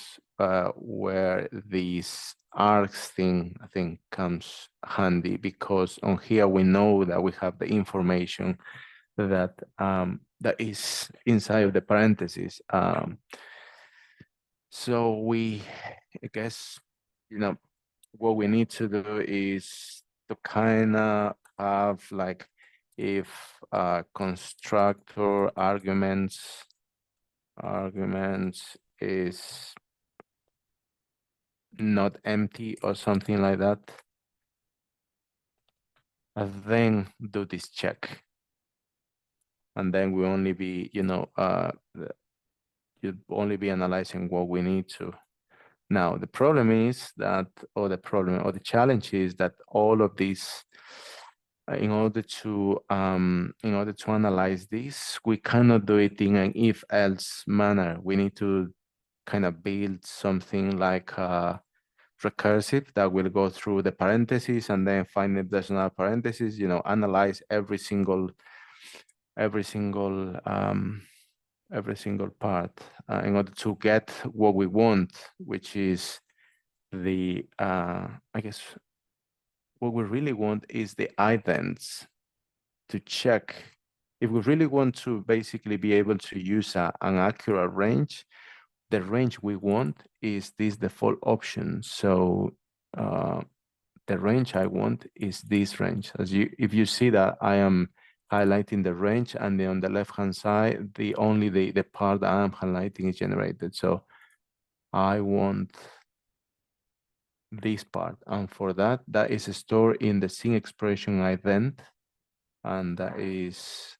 Speaker 2: where this args thing, I think, comes handy, because on here we know that we have the information that that is inside of the parentheses. So I guess, what we need to do is to kind of have like, if constructor arguments is not empty or something like that, and then do this check, and then we only be, you'd only be analyzing what we need to. Now the problem is that, or the challenge is that all of these, in order to analyze this, we cannot do it in an if-else manner. We need to kind of build something like recursive that will go through the parentheses and then find if there's another parenthesis, analyze every single part in order to get what we want, which is the I guess what we really want is the idents to check. If we really want to basically be able to use an accurate range, the range we want is this default option. So the range I want is this range. If you see that I am highlighting the range, and then on the left-hand side, only the part that I'm highlighting is generated. So I want this part, and for that is stored in the sing expression ident, and that is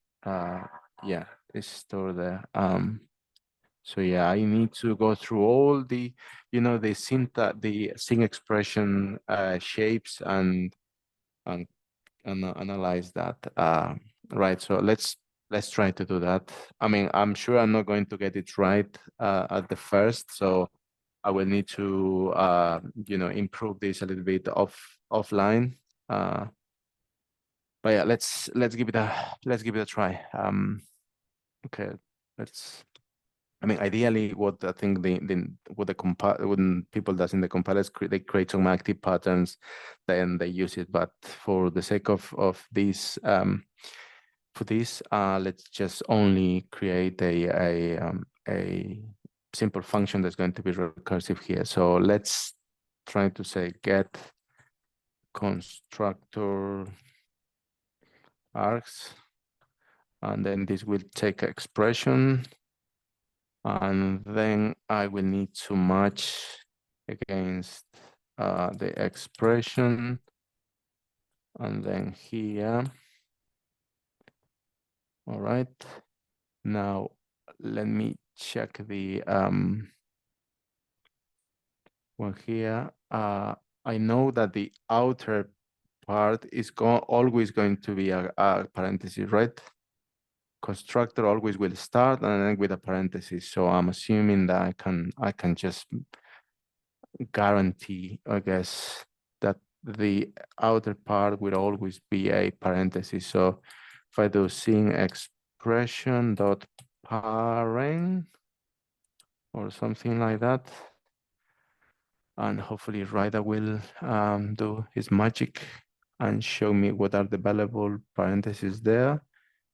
Speaker 2: yeah, it's stored there. So yeah, I need to go through all the, the syntax, the sing expression shapes, and analyze that. Right. So let's try to do that. I mean, I'm sure I'm not going to get it right at the first, so I will need to improve this a little bit offline. But yeah, let's give it a try. Okay, I mean, ideally, what I think when people does in the compilers, they create some active patterns, then they use it. But for the sake of this, let's just only create a a simple function that's going to be recursive here. So let's try to say get constructor args, and then this will take expression, and then I will need to match against the expression, and then here. All right, now let me check the one here. I know that the outer part is always going to be a parenthesis, right? Constructor always will start and end with a parenthesis. So I'm assuming that I can just guarantee, I guess, that the outer part will always be a parenthesis. So if I do sing expression dot parent or something like that, and hopefully Ryder will do his magic and show me what are the available parentheses there.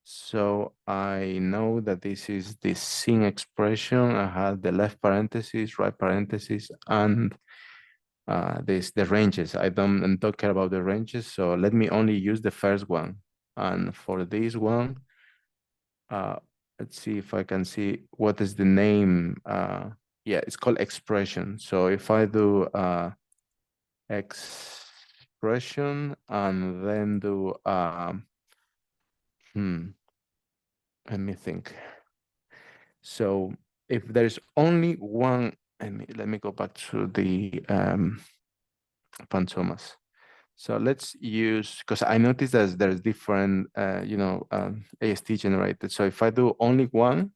Speaker 2: So I know that this is the sing expression. I have the left parenthesis, right parenthesis, and the ranges. I don't care about the ranges, so let me only use the first one. And for this one, let's see if I can see what is the name. Yeah, it's called expression. So if I do expression and then do let me think. So if there's only one, let me go back to the Fantomas. So let's use, because I noticed that there's different, AST generated. So if I do only one,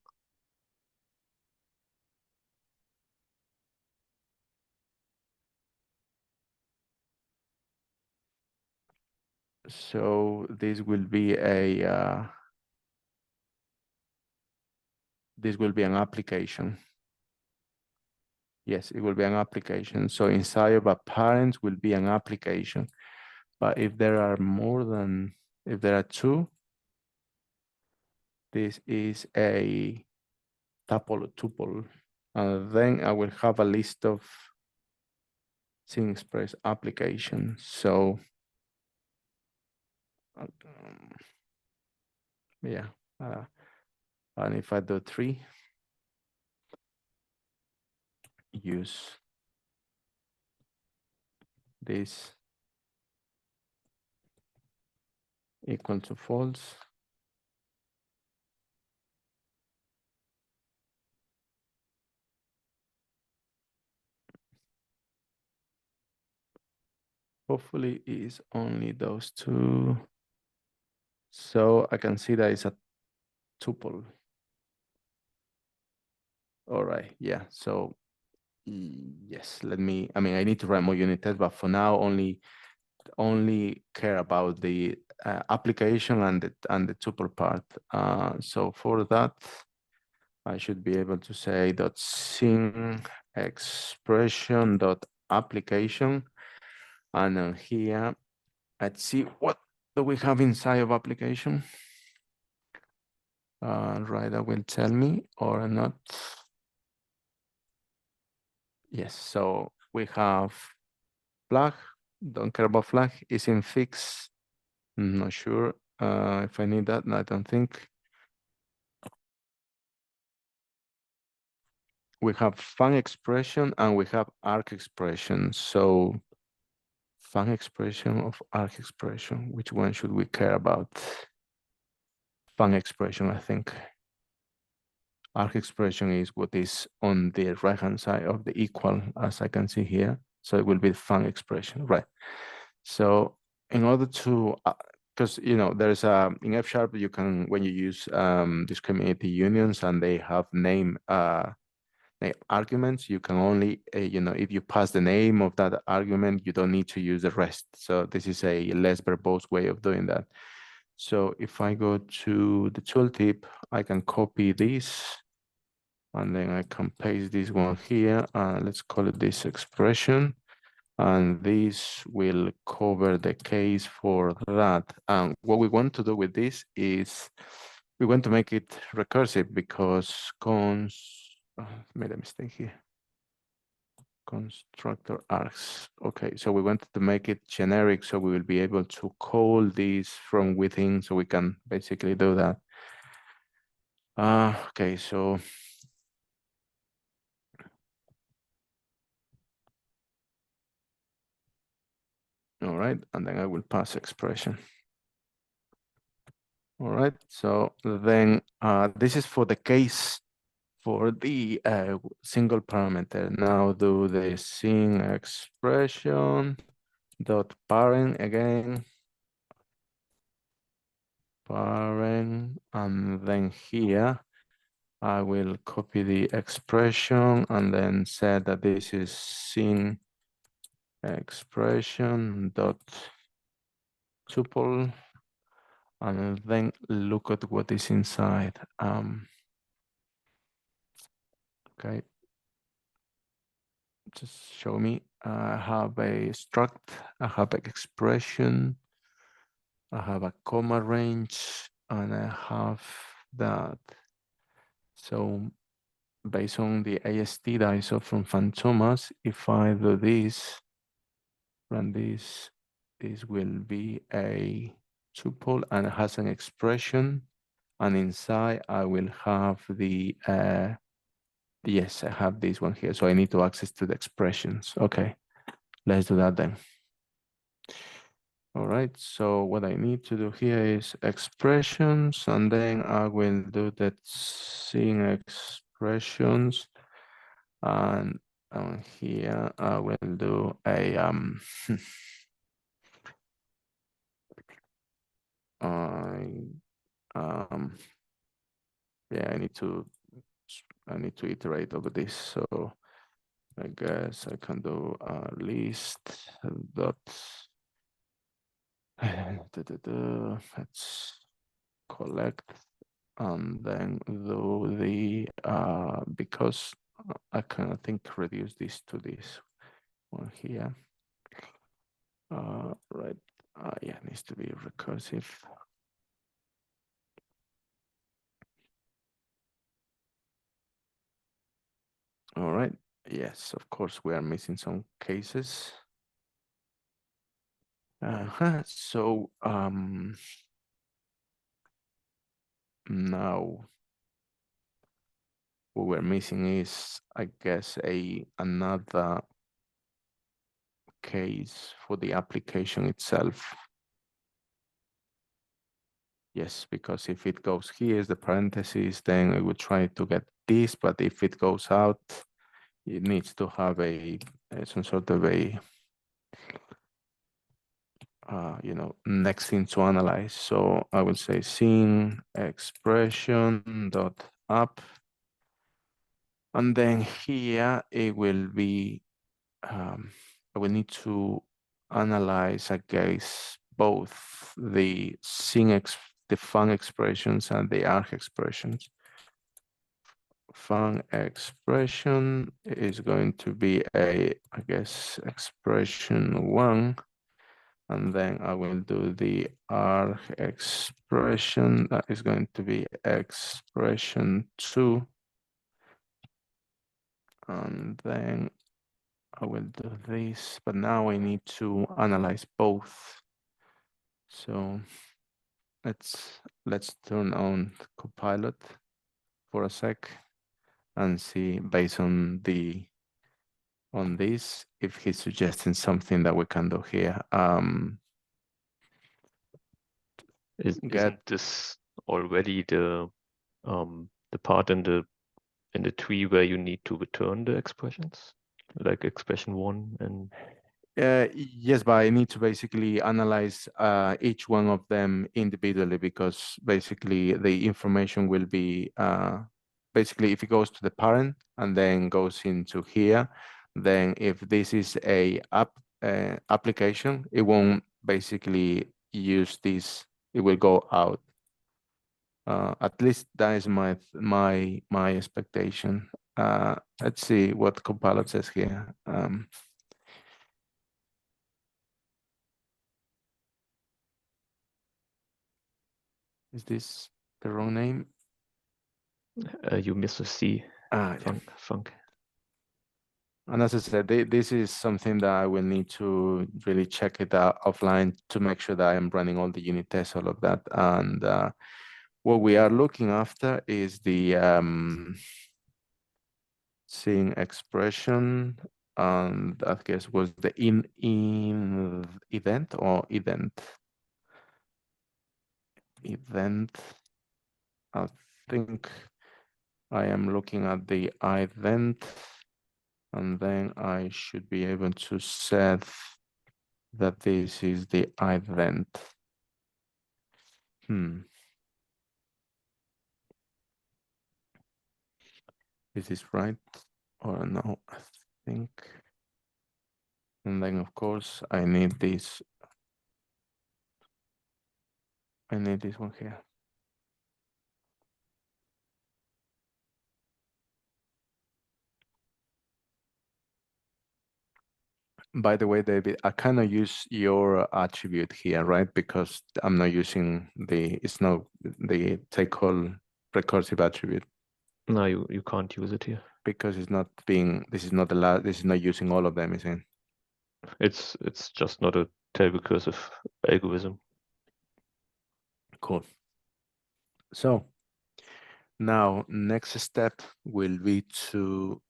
Speaker 2: so this will be a, this will be an application. Yes, it will be an application. So inside of a parent will be an application. But if there are more than, if there are two, this is a tuple. And then I will have a list of Sing Express applications. So, yeah. And if I do 3, use this equal to false. Hopefully it is only those 2. So I can see that it's a tuple. All right, yeah. So yes, I need to write more unit tests, but for now only care about the application and the tuple part. So for that, I should be able to say dot sing expression dot application, and then here let's see what do we have inside of application. Right, that will tell me or not. Yes, so we have flag. Don't care about flag. Is in fix. Not sure if I need that. No, I don't think. We have fun expression and we have arc expression. So fun expression of arc expression. Which one should we care about? Fun expression, I think. Arc expression is what is on the right-hand side of the equal, as I can see here. So it will be fun expression, right? So in order to, because there's in F# you can, when you use discriminated unions and they have name arguments, you can only if you pass the name of that argument, you don't need to use the rest. So this is a less verbose way of doing that. So if I go to the tooltip, I can copy this and then I can paste this one here. Let's call it this expression. And this will cover the case for that. And what we want to do with this is we want to make it recursive, because Made a mistake here. Constructor args. Okay, so we wanted to make it generic so we will be able to call these from within, so we can basically do that. Okay, so all right, and then I will pass expression. All right, so then this is for the case for the single parameter. Now do the sing expression dot parent again, parent, and then here I will copy the expression and then say that this is sing expression dot tuple, and then look at what is inside. Okay, just show me. I have a struct, I have an expression, I have a comma range, and I have that. So based on the AST that I saw from Fantomas, if I do this, run this, this will be a tuple and it has an expression, and inside I will have the yes, I have this one here, so I need to access to the expressions. Okay, let's do that then. All right, so what I need to do here is expressions, and then I will do that sing expressions, and here I will do a yeah, I need to iterate over this, so I guess I can do list dot let's collect, and then do the because I can, I think, reduce this to this one here. Right, yeah, it needs to be recursive. All right, yes, of course we are missing some cases. So now what we're missing is, I guess, another case for the application itself. Yes, because if it goes here as the parentheses, then it will try to get this, but if it goes out, it needs to have some sort of a next thing to analyze. So I will say sing expression dot up, and then here it will be I will need to analyze, I guess, both the the fun expressions and the arg expressions. Fun expression is going to be I guess, expression 1, and then I will do the arg expression that is going to be expression 2, and then I will do this, but now I need to analyze both. So let's turn on Copilot for a sec and see, based on this, if he's suggesting something that we can do here.
Speaker 1: Isn't this already the part in the tree where you need to return the expressions, like expression 1 and
Speaker 2: yes, but I need to basically analyze each one of them individually, because basically the information will be basically, if it goes to the parent and then goes into here, then if this is a application, it won't basically use this, it will go out. At least that is my expectation. Let's see what Copilot says here. Is this the wrong name?
Speaker 1: you miss a C.
Speaker 2: Yeah.
Speaker 1: Funk.
Speaker 2: And as I said, this is something that I will need to really check it out offline to make sure that I am running all the unit tests, all of that. And what we are looking after is the seeing expression, and I guess was the in event or event. I think I am looking at the event, and then I should be able to set that this is the event. Is this right or no? I think. And then of course I need this. I need this one here. By the way, David, I kind of use your attribute here, right? Because I'm not using it's not the take all recursive attribute.
Speaker 1: No, you can't use it here.
Speaker 2: Because it's not being, this is not allowed, this is not using all of them, is it?
Speaker 1: It's just not a tail recursive algorithm.
Speaker 2: Cool. So now next step will be to,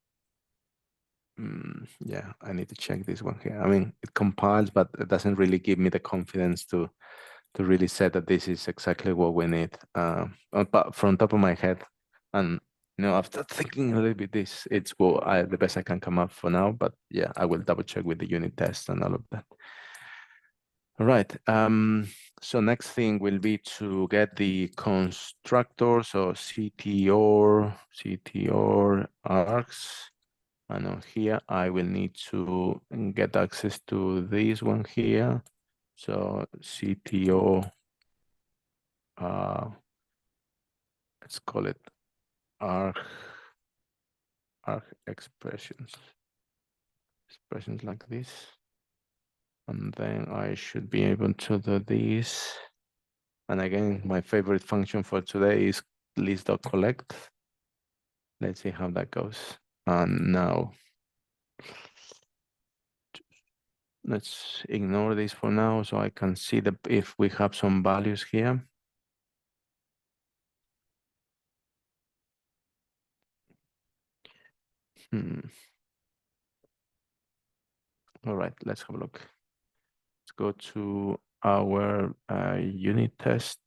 Speaker 2: yeah, I need to check this one here. I mean, it compiles, but it doesn't really give me the confidence to really say that this is exactly what we need. But from top of my head, and after thinking a little bit, it's what the best I can come up for now. But yeah, I will double check with the unit test and all of that. All right. So next thing will be to get the constructor, so CTOR args. And on here, I will need to get access to this one here. So CTO, let's call it arg expressions like this. And then I should be able to do this. And again, my favorite function for today is list.collect. Let's see how that goes. And now let's ignore this for now, so I can see if we have some values here. All right, let's have a look. Let's go to our unit test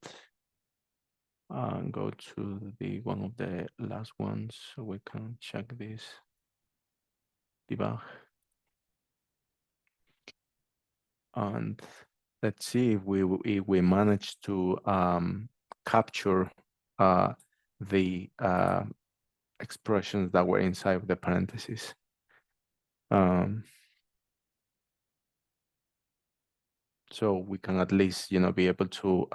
Speaker 2: and go to the one of the last ones so we can check this debug. And let's see if we manage to capture the expressions that were inside of the parentheses. So we can at least, be able to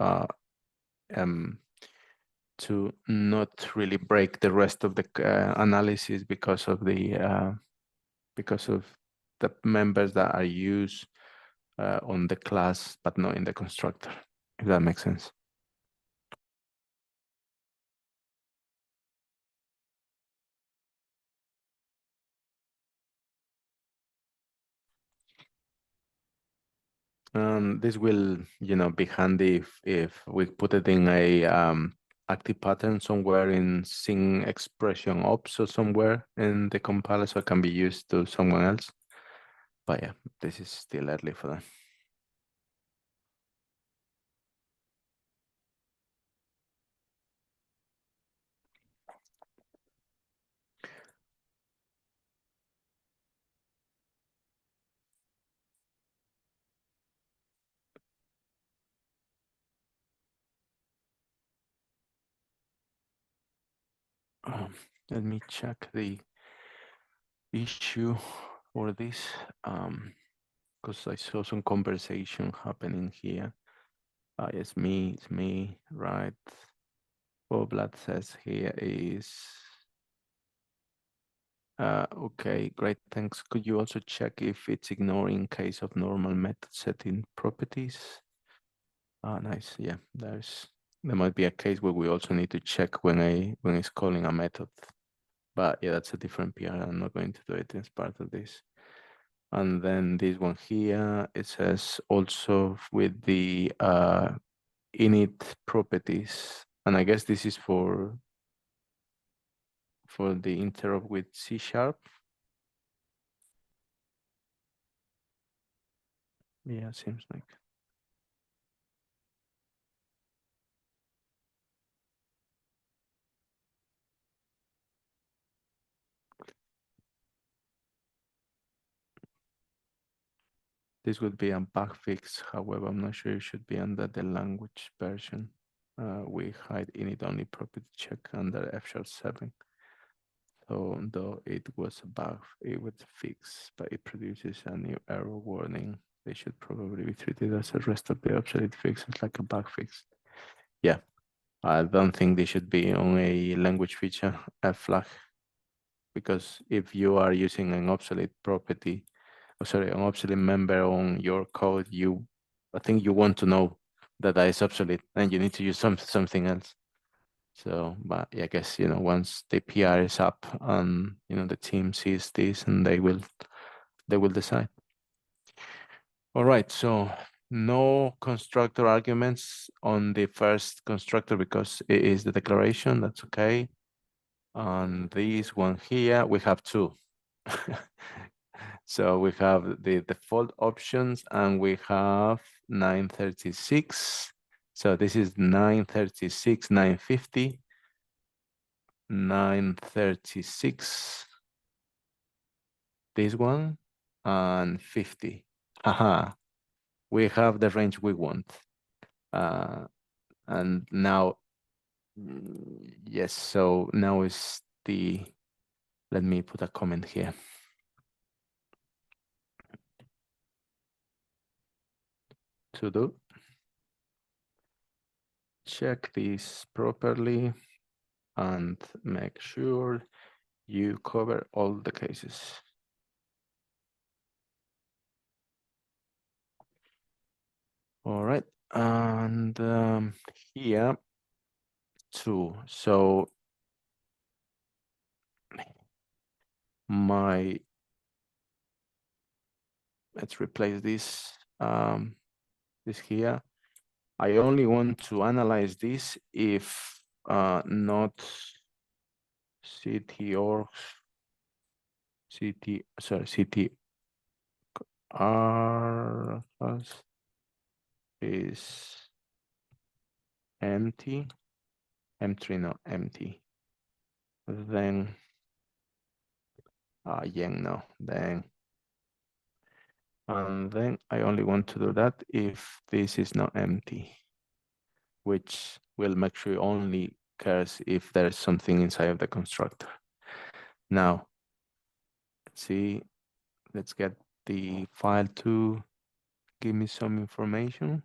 Speaker 2: not really break the rest of the analysis because of the members that are used on the class, but not in the constructor, if that makes sense. This will, be handy if we put it in a active pattern somewhere in sing expression ops or somewhere in the compiler, so it can be used to someone else. But yeah, this is still early for that. Let me check the issue for this, because I saw some conversation happening here. It's me, right? What Vlad says here is, okay, great, thanks. Could you also check if it's ignoring case of normal method setting properties? Nice, yeah, there might be a case where we also need to check when it's calling a method. But yeah, that's a different PR. I'm not going to do it as part of this. And then this one here, it says also with the init properties. And I guess this is for the interop with C#. Yeah, seems like. This would be a bug fix. However, I'm not sure it should be under the language version. We hide init only property check under F#7. So though it was a bug, it was fixed, but it produces a new error warning. They should probably be treated as the rest of the obsolete fixes like a bug fix. Yeah, I don't think they should be on a language feature flag, because if you are using an obsolete property, an obsolete member on your code, I think you want to know that is obsolete and you need to use something else. So, but yeah, I guess, once the PR is up and, the team sees this, and they will decide. All right, so no constructor arguments on the first constructor because it is the declaration. That's okay. On this one here, we have two. So we have the default options and we have 936. So this is 936, 950, 936, this one, and 50. Aha, we have the range we want. And now, yes, so now is let me put a comment here. To do. Check this properly and make sure you cover all the cases. All right, and here too. So let's replace this this here. I only want to analyze this if not CTR is empty, M3 not empty. Then yang no, then and then I only want to do that if this is not empty, which will make sure it only cares if there's something inside of the constructor. Now, let's see, let's get the file to give me some information.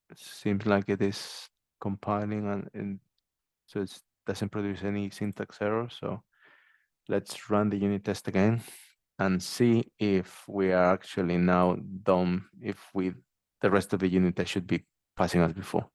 Speaker 2: It seems like it is compiling and so it doesn't produce any syntax error. So let's run the unit test again and see if we are actually now done, if the rest of the unit test should be passing as before.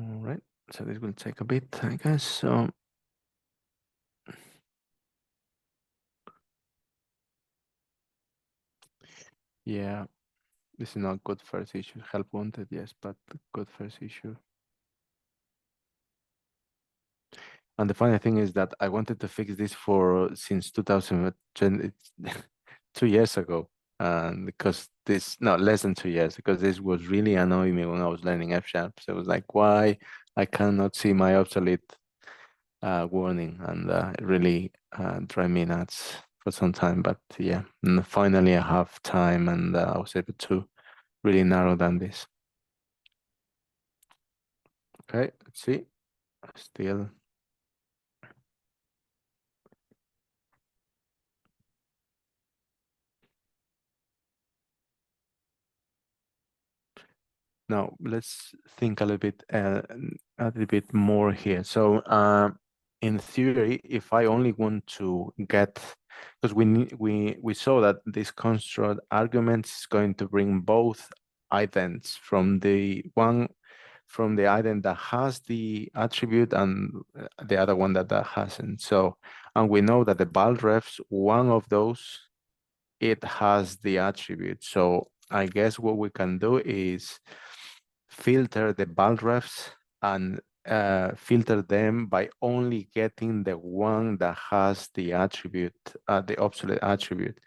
Speaker 2: All right, so this will take a bit, I guess. So yeah, this is not good first issue. Help wanted, yes, but good first issue. And the funny thing is that I wanted to fix this since 2020, 2 years ago. And because less than 2 years, because this was really annoying me when I was learning F#. So it was like, why I cannot see my obsolete warning, and it really drive me nuts for some time. But yeah, and finally I have time, and I was able to really narrow down this. Okay, let's see. Still. Now let's think a little bit more here. So in theory, if I only want to get, because we saw that this construct argument is going to bring both idents from the item that has the attribute and the other one that hasn't. So, and we know that the bulk refs, one of those, it has the attribute. So I guess what we can do is filter the bulk refs and filter them by only getting the one that has the attribute, the obsolete attribute.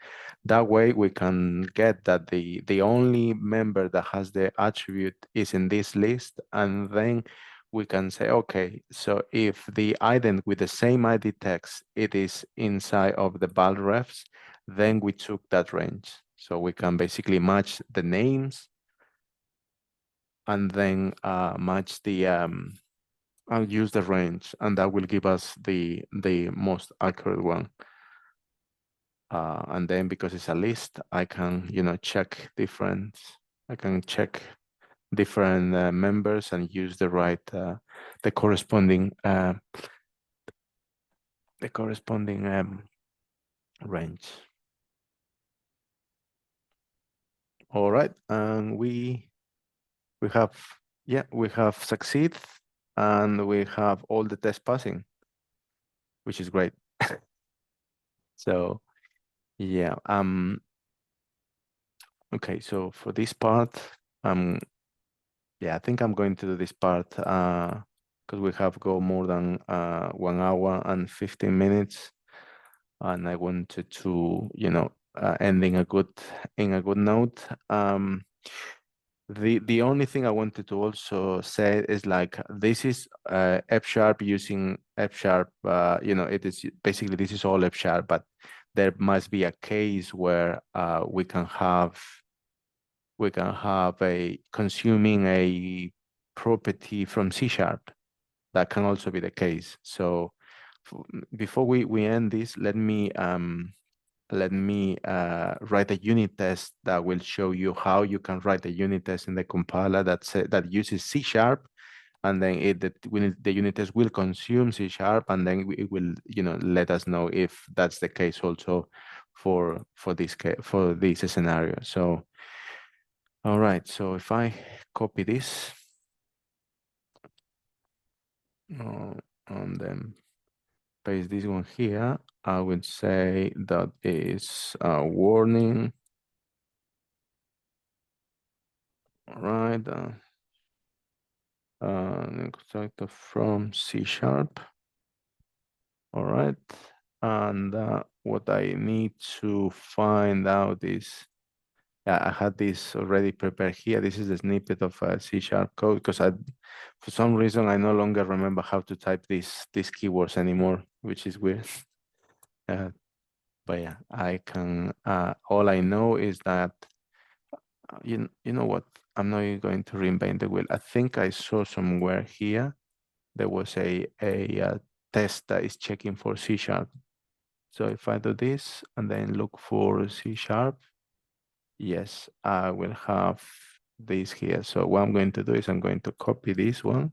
Speaker 2: That way we can get that the only member that has the attribute is in this list, and then we can say, okay, so if the item with the same ID text, it is inside of the bulk refs, then we took that range. So we can basically match the names and then match the and use the range, and that will give us the most accurate one. And then because it's a list, I can check different. I can check different members and use the right the corresponding range. All right, and we have succeed, and we have all the tests passing, which is great. So yeah, okay, so for this part, yeah, I think I'm going to do this part because we have go more than 1 hour and 15 minutes, and I wanted to, ending a good note. The only thing I wanted to also say is like this is F sharp using F sharp. It is basically this is all F sharp, but there must be a case where we can have a consuming a property from C sharp. That can also be the case. So before we end this, let me write a unit test that will show you how you can write a unit test in the compiler that uses C sharp, and then the unit test will consume C sharp, and then it will let us know if that's the case also for this scenario. So all right, so if I copy this and then paste this one here, I would say that is a warning. All right, constructor from C sharp. All right, and what I need to find out is, I had this already prepared here. This is a snippet of C sharp code because for some reason, I no longer remember how to type these keywords anymore, which is weird. But yeah, I can. All I know is that you know what? I'm not even going to reinvent the wheel. I think I saw somewhere here there was a test that is checking for C sharp. So if I do this and then look for C sharp, yes, I will have this here. So what I'm going to do is I'm going to copy this one,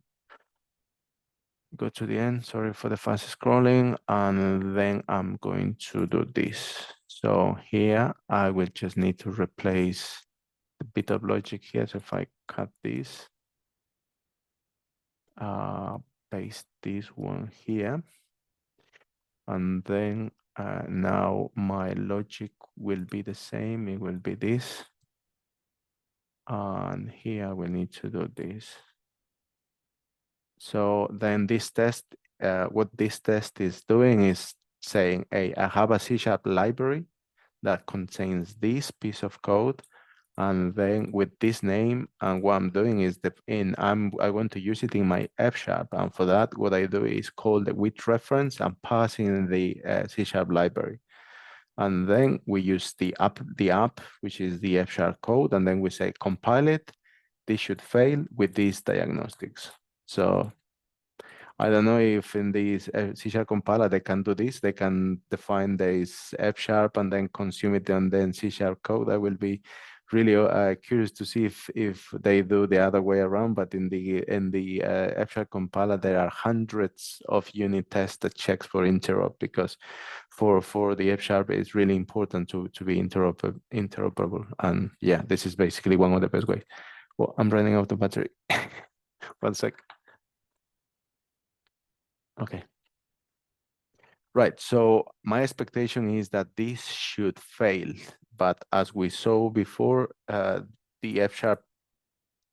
Speaker 2: go to the end, sorry for the fast scrolling, and then I'm going to do this. So here I will just need to replace the bit of logic here. So if I cut this, paste this one here, and then now my logic will be the same. It will be this. And here we need to do this. So then this test, what this test is doing is saying, hey, I have a C# library that contains this piece of code. And then with this name, and what I'm doing is I want to use it in my F#. And for that, what I do is call the with reference and pass in the C# library. And then we use the app, which is the F# code. And then we say compile it. This should fail with these diagnostics. So I don't know if in this C# compiler they can do this. They can define this F# and then consume it and then C# code. That will be really curious to see if they do the other way around. But in the F# compiler, there are hundreds of unit tests that checks for interop, because for the F# it's really important to be interoperable. And yeah, this is basically one of the best ways. Well, I'm running out of battery. 1 sec. Okay. Right, so my expectation is that this should fail, but as we saw before, the F#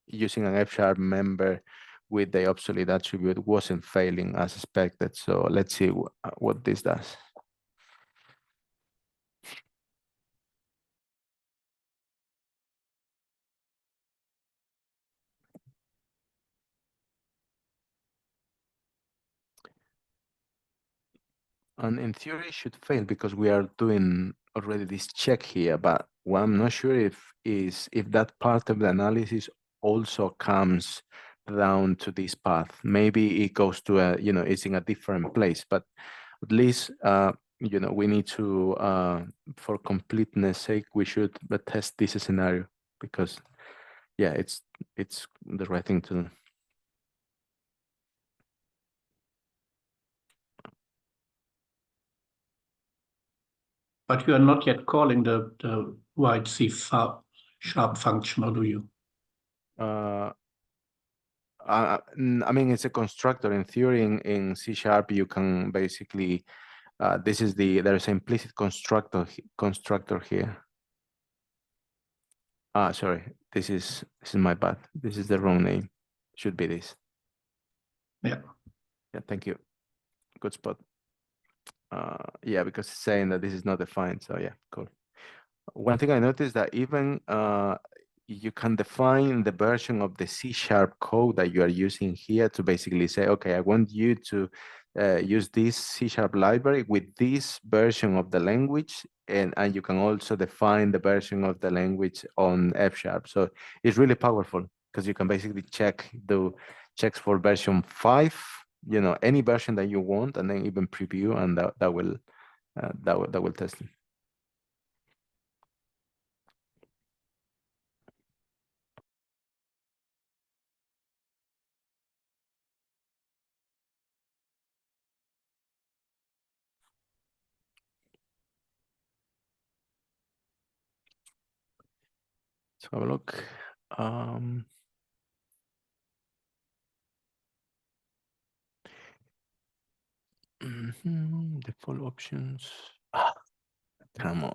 Speaker 2: using an F# member with the obsolete attribute wasn't failing as expected. So let's see what this does. And in theory, it should fail because we are doing already this check here. But what I'm not sure is if that part of the analysis also comes down to this path. Maybe it goes to a, it's in a different place. But at least, we need to, for completeness sake, we should test this scenario, because, yeah, it's the right thing to do.
Speaker 6: But you are not yet calling the white C# function, or do you?
Speaker 2: I mean, it's a constructor. In theory, in C# you can basically, there's an implicit constructor here. Sorry, this is my bad. This is the wrong name. Should be this.
Speaker 6: Yeah.
Speaker 2: Yeah, thank you. Good spot. Yeah, because it's saying that this is not defined. So yeah, cool. One thing I noticed that even you can define the version of the C# code that you are using here to basically say, okay, I want you to use this C# library with this version of the language, and you can also define the version of the language on F#. So it's really powerful because you can basically do checks for version 5, any version that you want, and then even preview, and that will test it. Let's have a look. Default options. Come on.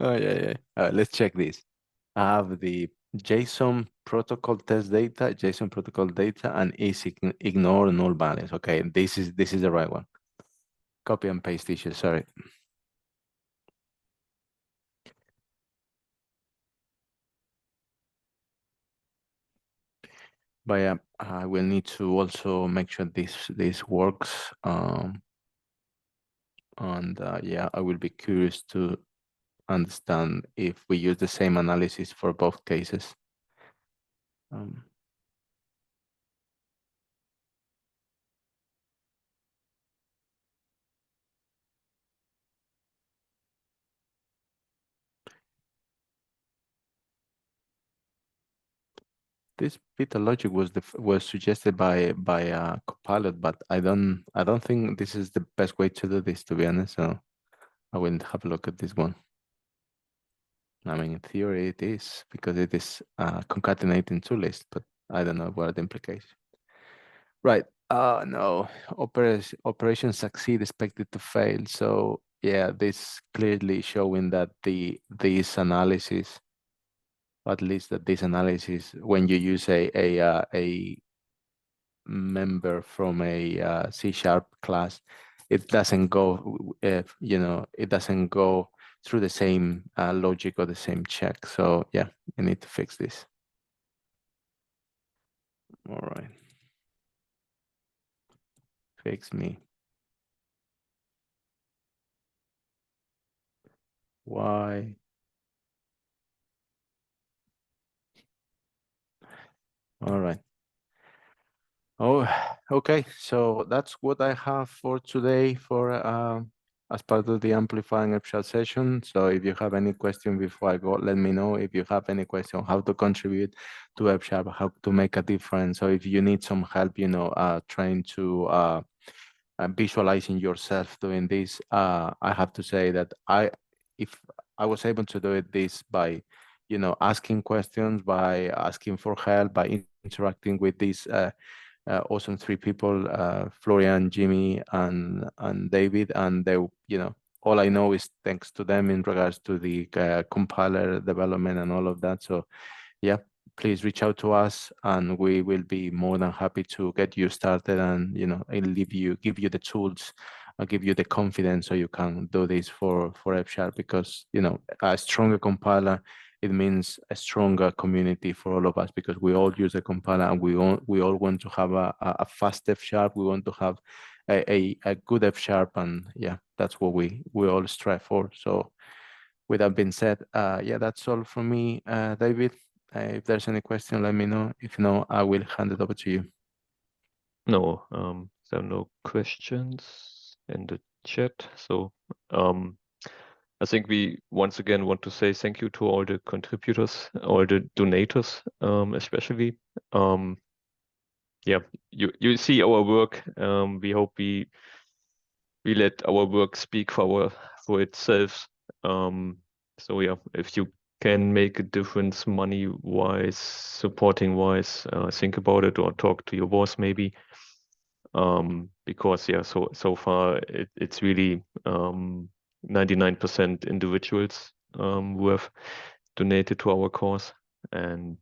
Speaker 2: Oh, yeah. Let's check this. I have the JSON protocol test data, JSON protocol data, and ignore null values. Okay, this is the right one. Copy and paste issue. Sorry. But yeah, I will need to also make sure this works. And yeah, I will be curious to understand if we use the same analysis for both cases. This bit of logic was suggested by Copilot, but I don't think this is the best way to do this, to be honest. So I will have a look at this one. I mean, in theory, it is because it is concatenating two lists, but I don't know what the implication. Right. No. Operation succeed expected to fail. So yeah, this clearly showing that this analysis, at least that this analysis, when you use a member from a C# class, it doesn't go, it doesn't go through the same logic or the same check. So yeah, I need to fix this. All right. Fix me. Why? All right. Oh, okay. So that's what I have for today for as part of the Amplifying Upshot session. So if you have any question before I go, let me know. If you have any question, how to contribute to F#, how to make a difference. So if you need some help, trying to visualizing yourself doing this, I have to say that if I was able to do this by, asking questions, by asking for help, by interacting with these awesome three people, Florian, Jimmy, and David, and they, all I know is thanks to them in regards to the compiler development and all of that. So, yeah, please reach out to us, and we will be more than happy to get you started, and and give you the tools, give you the confidence so you can do this for F#, because a stronger compiler, it means a stronger community for all of us, because we all use the compiler, and we all want to have a fast F#. We want to have a good F#, and yeah, that's what we all strive for. So with that being said, yeah, that's all from me. David, if there's any question, let me know. If no, I will hand it over to you.
Speaker 1: No, there are no questions in the chat. So I think we once again want to say thank you to all the contributors, all the donators, especially. Yeah, you see our work. We hope we let our work speak for itself. So yeah, if you can make a difference money-wise, supporting-wise, think about it or talk to your boss maybe. Because yeah, so far it's really 99% individuals who have donated to our cause, and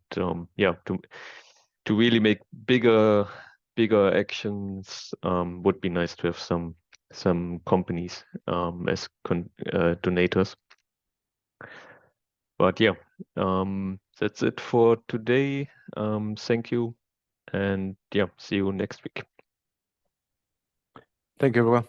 Speaker 1: yeah, to really make bigger actions, would be nice to have some companies as donators. But yeah, that's it for today. Thank you, and yeah, see you next week.
Speaker 2: Thank you, everyone.